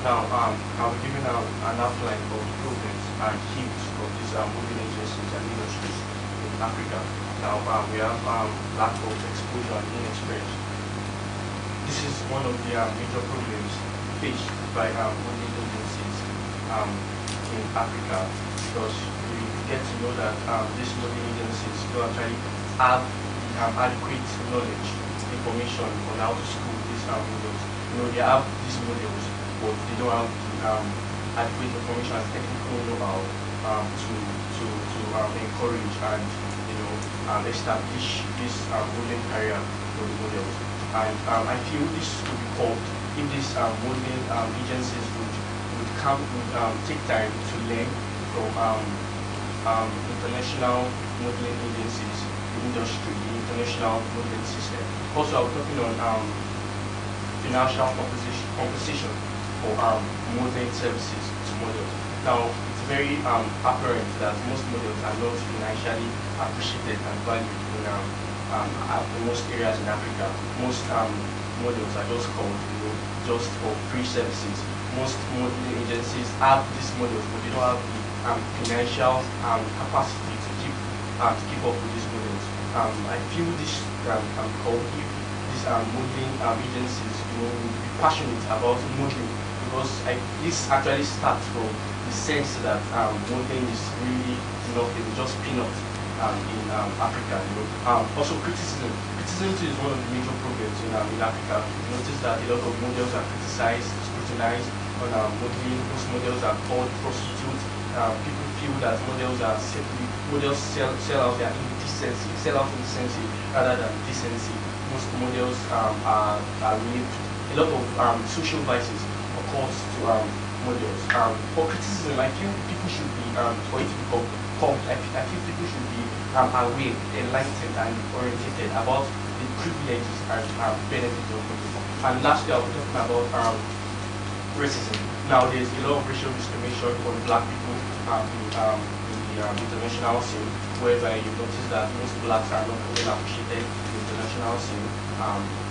Now, I'll be giving out an outline of the problems and ills of these modeling agencies and industries in Africa. Now, we have lack of exposure and inexperience. This is one of the major problems faced by modeling agencies in Africa, because we get to know that these modeling agencies don't actually have adequate knowledge, information on how to school these models. They have these models, but they don't have the adequate information and technical know-how to encourage and establish this modeling career for the models. And I feel this would be called if these modeling agencies would take time to learn from international modeling agencies, the industry, the international modeling system. Also, I was talking on financial compensation for modeling services to models. Now, it's very apparent that most models are not financially appreciated and valued in most areas in Africa. Most models are just called, just for free services. Most modeling agencies have these models, but they don't have the financial capacity to keep up with these models. I feel this can be called if these modeling agencies will be passionate about modeling, because this actually starts from the sense that modeling is really nothing, just peanuts in Africa. Also criticism. Criticism is one of the major problems in Africa. You notice that a lot of models are criticized, scrutinized on modeling. Most models are called prostitutes. People feel that models sell out their indecency, sell out indecency rather than decency. Most models are raped. A lot of social vices occurs to models. For criticism, I feel people should be, for it to become called, I feel people should be aware, enlightened and oriented about the privileges and benefits of people. And lastly, I was talking about racism. Now, there's a lot of racial discrimination on black people in the international scene, whereby you notice that most blacks are not well appreciated in the international scene.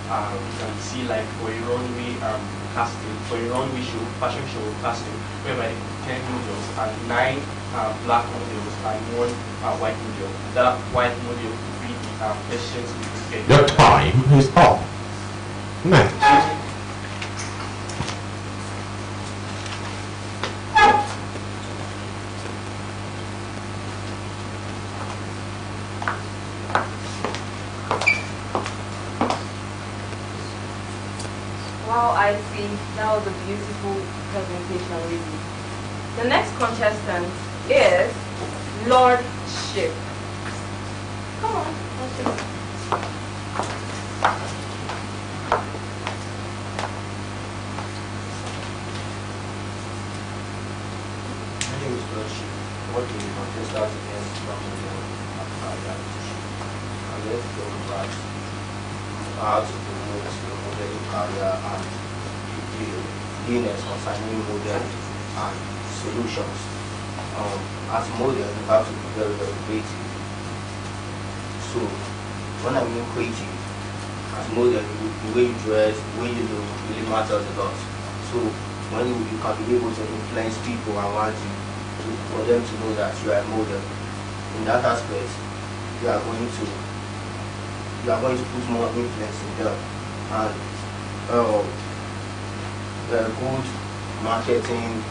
You can see, like, for a runway casting, for a runway show, fashion show casting, whereby 10 models and 9 black models and 1 white model. That white model will be the person to be prepared. Your time is up. Next. Wow, I see. That was a beautiful presentation, really. The next contestant is Lordship. Come on, Lordship. My name is Lordship. Working in contestant against Ramadan and let's go back how to promote your modeling career and the business concerning modeling and solutions. As a model, you have to be very, very creative. So, when I mean creative, as a model, the way you dress, the way you look really matters a lot. So, when you can be able to influence people and want you for them to know that you are a model, in that aspect, you are going to put more influence in them, and good marketing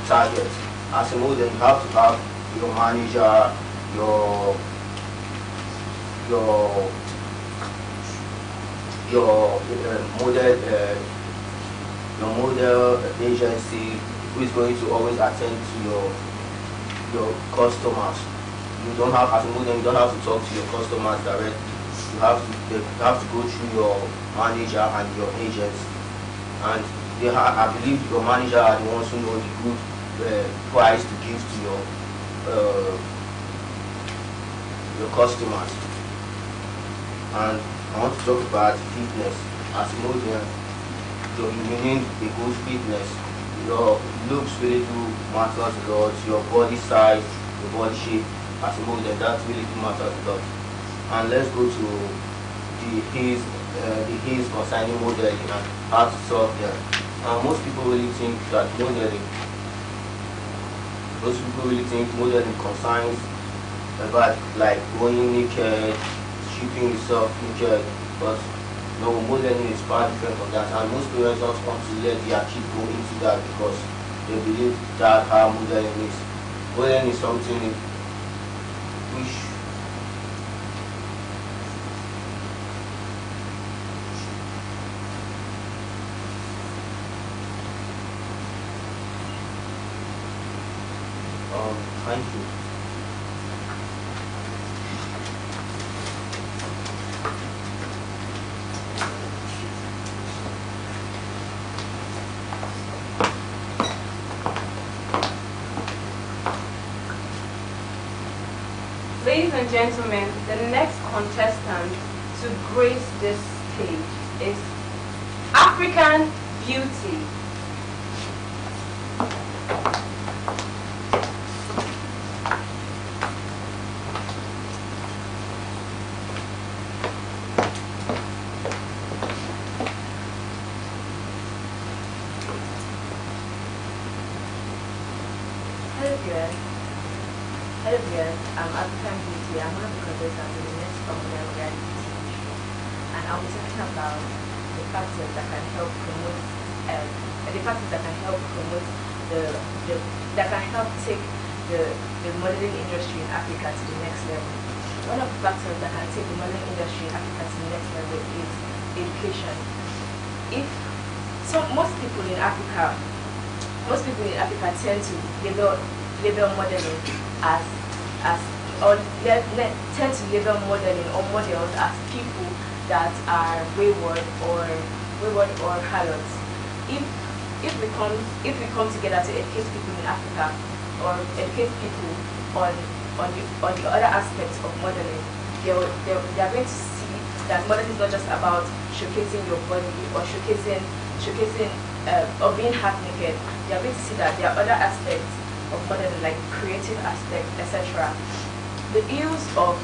target. As a model, you have to have your manager, your model agency who is going to always attend to your customers. You don't have, as a model, you don't have to talk to your customers directly. You have to go through your manager and your agents, and I believe your manager are the ones who know the good price to give to your customers. And I want to talk about fitness. As a model, you need a good fitness. Your looks really do matters a lot. Your body size, your body shape. As a model, that really do matters a lot. And let's go to the hills concerning modeling and how to solve them. Most people really think modeling concerns about like going naked, stripping yourself naked, but no, modeling is far different from that, and most parents don't want to let their kids go into that because they believe that how modeling is. Modeling is something which thank you. Ladies and gentlemen, the next contestant to grace this stage is African Beauty. Hello viewers, I'm African Beauty. I'm one of the contestants in the next Commonwealth reality TV show, and I'll be talking about the factors that can help promote take the modeling industry in Africa to the next level. One of the factors that can take the modeling industry in Africa to the next level is education. Most people in Africa tend to label modeling tend to label modeling or models as people that are wayward or harlots. If we come together to educate people in Africa or educate people on the other aspects of modeling, they are going to see that modeling is not just about showcasing your body or showcasing or being half naked. They are going to see that there are other aspects of modeling, like creative aspect, etc. The ills of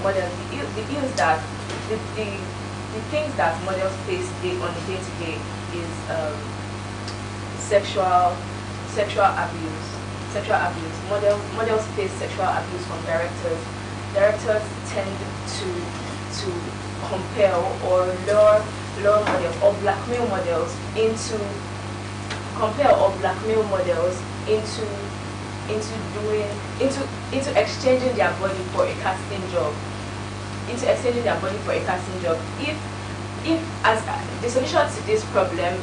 modeling, the things that models face on a day-to-day is sexual abuse. Models face sexual abuse from directors, directors tend to compel or lure models or blackmail models into into exchanging their body for a casting job. If as the solution to this problem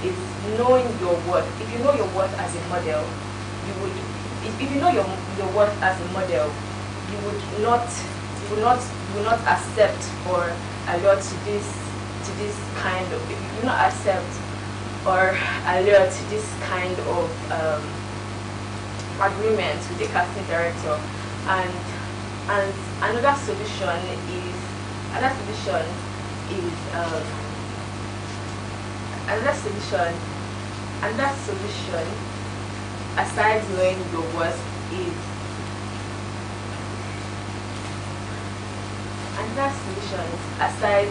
is knowing your worth. If you know your worth as a model, if you know your worth as a model, you will not accept or allure to this kind of, you will not accept or allure to this kind of agreement with the casting director. And another solution aside knowing your worth is another solution aside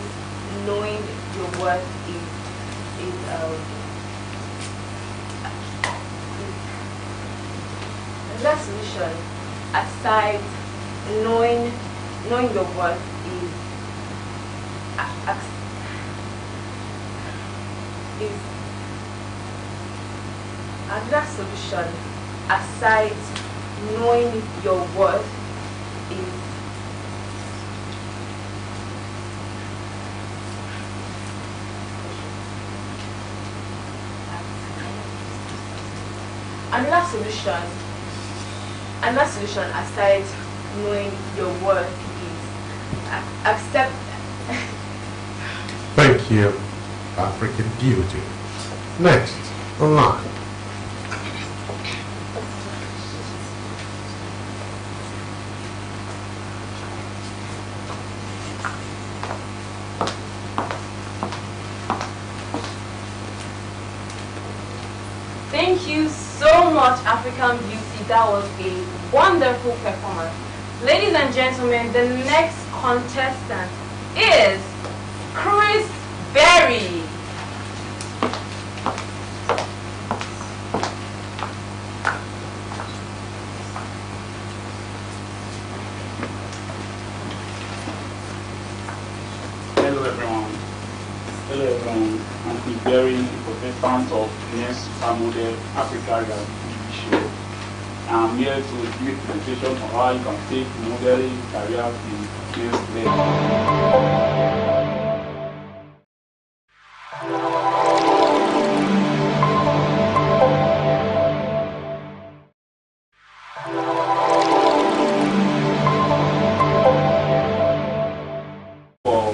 knowing your worth is another solution aside knowing your worth is another solution aside knowing your worth is another solution aside knowing your worth is accept. Thank you, African beauty. Next, online. Thank you so much, African Beauty. That was a wonderful performance. Ladies and gentlemen, the next contestant is Chris Berry. Hello everyone. I'm Chris Berry, the contestant of Nsma Model Africa reality TV show. I'm here to give a presentation on how you can take modeling career to the next level. For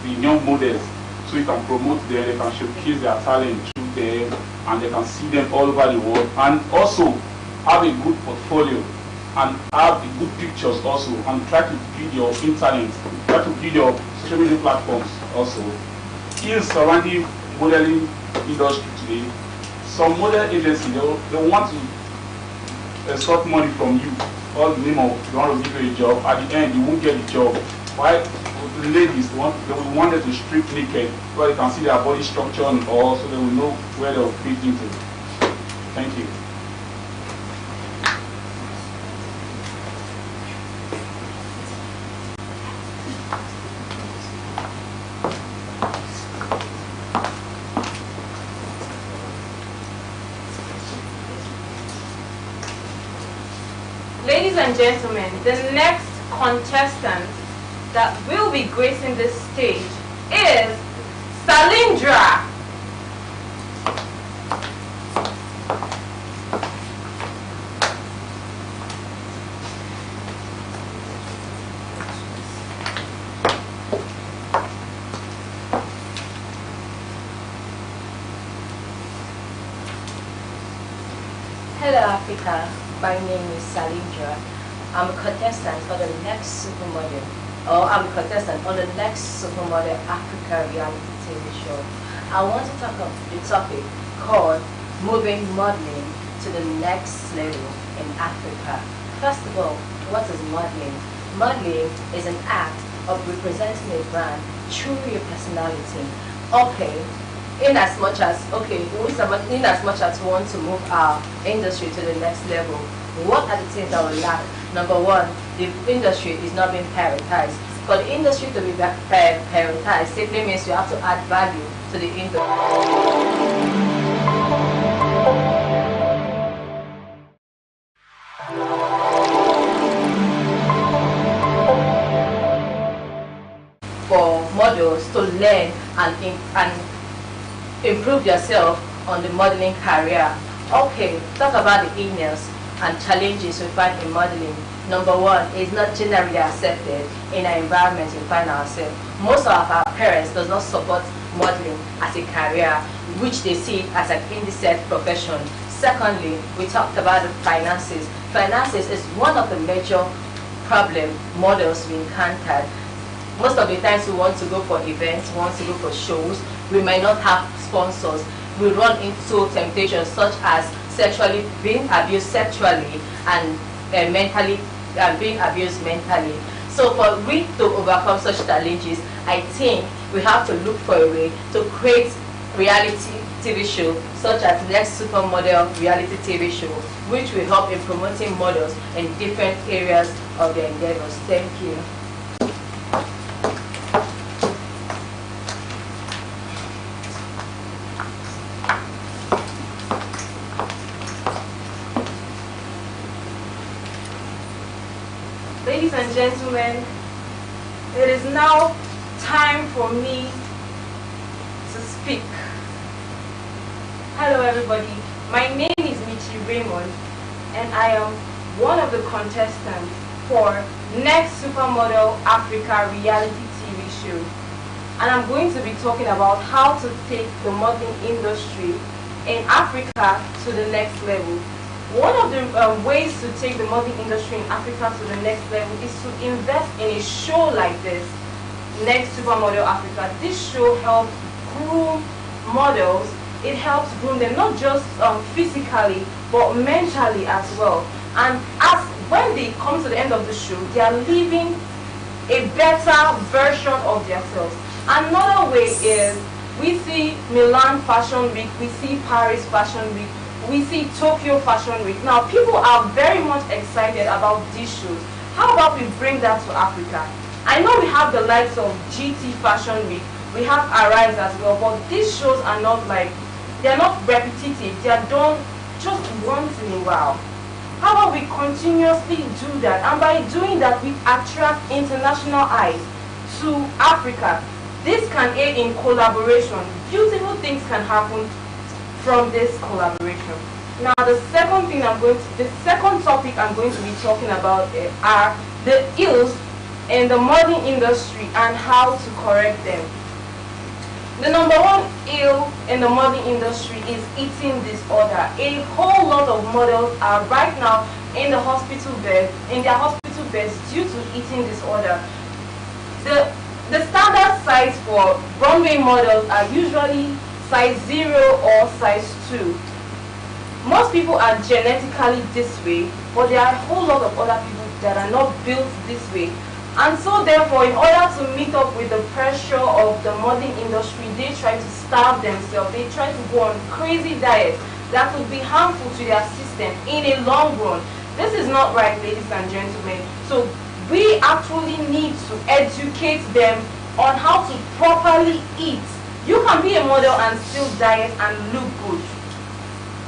the young models, so you can promote them, they can showcase their talent through them, and they can see them all over the world, and also have a good portfolio and have the good pictures also, and try to build your internet, try to build your social media platforms also. In surrounding modeling industry today, some model agencies they want to extort money from you, all the name of they want to give you a job. At the end, you won't get the job. Why? The ladies they want them to strip naked, where they can see their body structure and all, so they will know where they will fit into. Thank you. Ladies and gentlemen, the next contestant that will be gracing this stage is Salindra. Hello Africa, my name is Salindra. I'm a contestant for the next supermodel, or I'm a contestant on the next supermodel Africa reality TV show. I want to talk about the topic called moving modeling to the next level in Africa. First of all, what is modeling? Modeling is an act of representing a brand through your personality. Okay, in as much as we want to move our industry to the next level, what are the things that will lack? Number one, the industry is not being prioritized. For the industry to be prioritized simply means you have to add value to the industry. For models to learn and improve yourself on the modeling career. Okay, talk about the illness and challenges we find in modeling. Number one, it's not generally accepted in our environment we find ourselves. Most of our parents does not support modeling as a career, which they see as an indecent profession. Secondly, we talked about the finances. Finances is one of the major problem models we encountered. Most of the times we want to go for events, we want to go for shows, we might not have sponsors. We run into temptations such as being abused sexually and mentally, being abused mentally. So for we to overcome such challenges, I think we have to look for a way to create reality TV show such as Next Supermodel reality TV show, which will help in promoting models in different areas of their endeavors. Thank you. Ladies and gentlemen, it is now time for me to speak. Hello everybody, my name is Michi Raymond and I am one of the contestants for Next Supermodel Africa reality TV show. And I'm going to be talking about how to take the modeling industry in Africa to the next level. One of the ways to take the modeling industry in Africa to the next level is to invest in a show like this, Next Supermodel Africa. This show helps groom models. It helps groom them not just physically, but mentally as well. And as when they come to the end of the show, they are living a better version of themselves. Another way is we see Milan Fashion Week, we see Paris Fashion Week, we see Tokyo Fashion Week. Now, people are very much excited about these shows. How about we bring that to Africa? I know we have the likes of GT Fashion Week, we have Arise as well, but these shows are not like, they're not repetitive, they are done just once in a while. How about we continuously do that? And by doing that, we attract international eyes to Africa. This can aid in collaboration. Beautiful things can happen from this collaboration. Now, the second topic I'm going to be talking about are the ills in the modeling industry and how to correct them. The number one ill in the modeling industry is eating disorder. A whole lot of models are right now in their hospital beds due to eating disorder. The standard size for runway models are usually size 0 or size 2. Most people are genetically this way, but there are a whole lot of other people that are not built this way. And so therefore, in order to meet up with the pressure of the modeling industry, they try to starve themselves. They try to go on crazy diets that could be harmful to their system in a long run. This is not right, ladies and gentlemen. So we actually need to educate them on how to properly eat. You can be a model and still diet and look good.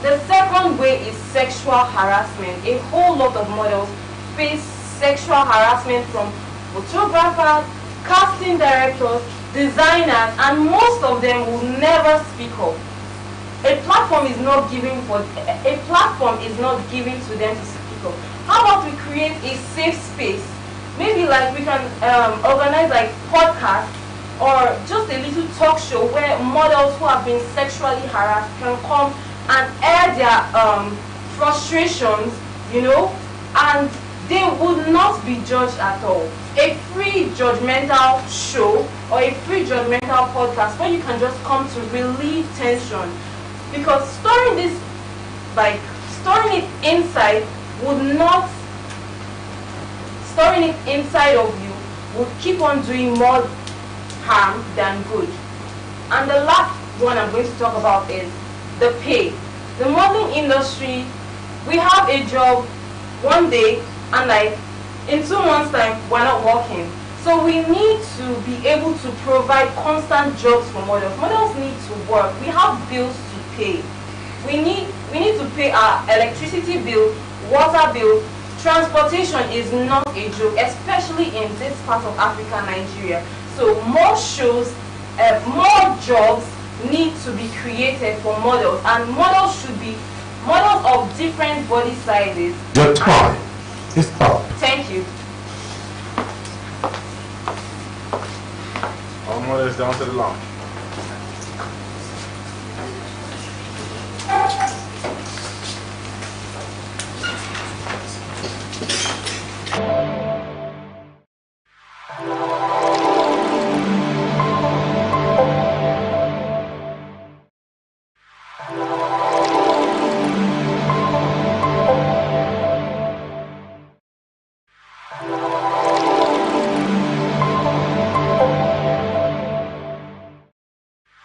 The second way is sexual harassment. A whole lot of models face sexual harassment from photographers, casting directors, designers, and most of them will never speak up. A platform is not given to them to speak up. How about we create a safe space? Maybe like we can organize like podcasts or just a little talk show where models who have been sexually harassed can come and air their frustrations, you know, and they would not be judged at all. A free judgmental show or a free judgmental podcast where you can just come to relieve tension, because storing it inside of you would keep on doing more harm than good. And the one I'm going to talk about is the pay. The modeling industry, we have a job one day and like in 2 months time we're not working. So we need to be able to provide constant jobs for models. Models need to work. We have bills to pay. We need to pay our electricity bill, water bill. Transportation is not a joke, especially in this part of Africa, Nigeria. So more shows, more jobs need to be created for models, and models should be models of different body sizes. Your time is up. Thank you. All models down to the lounge.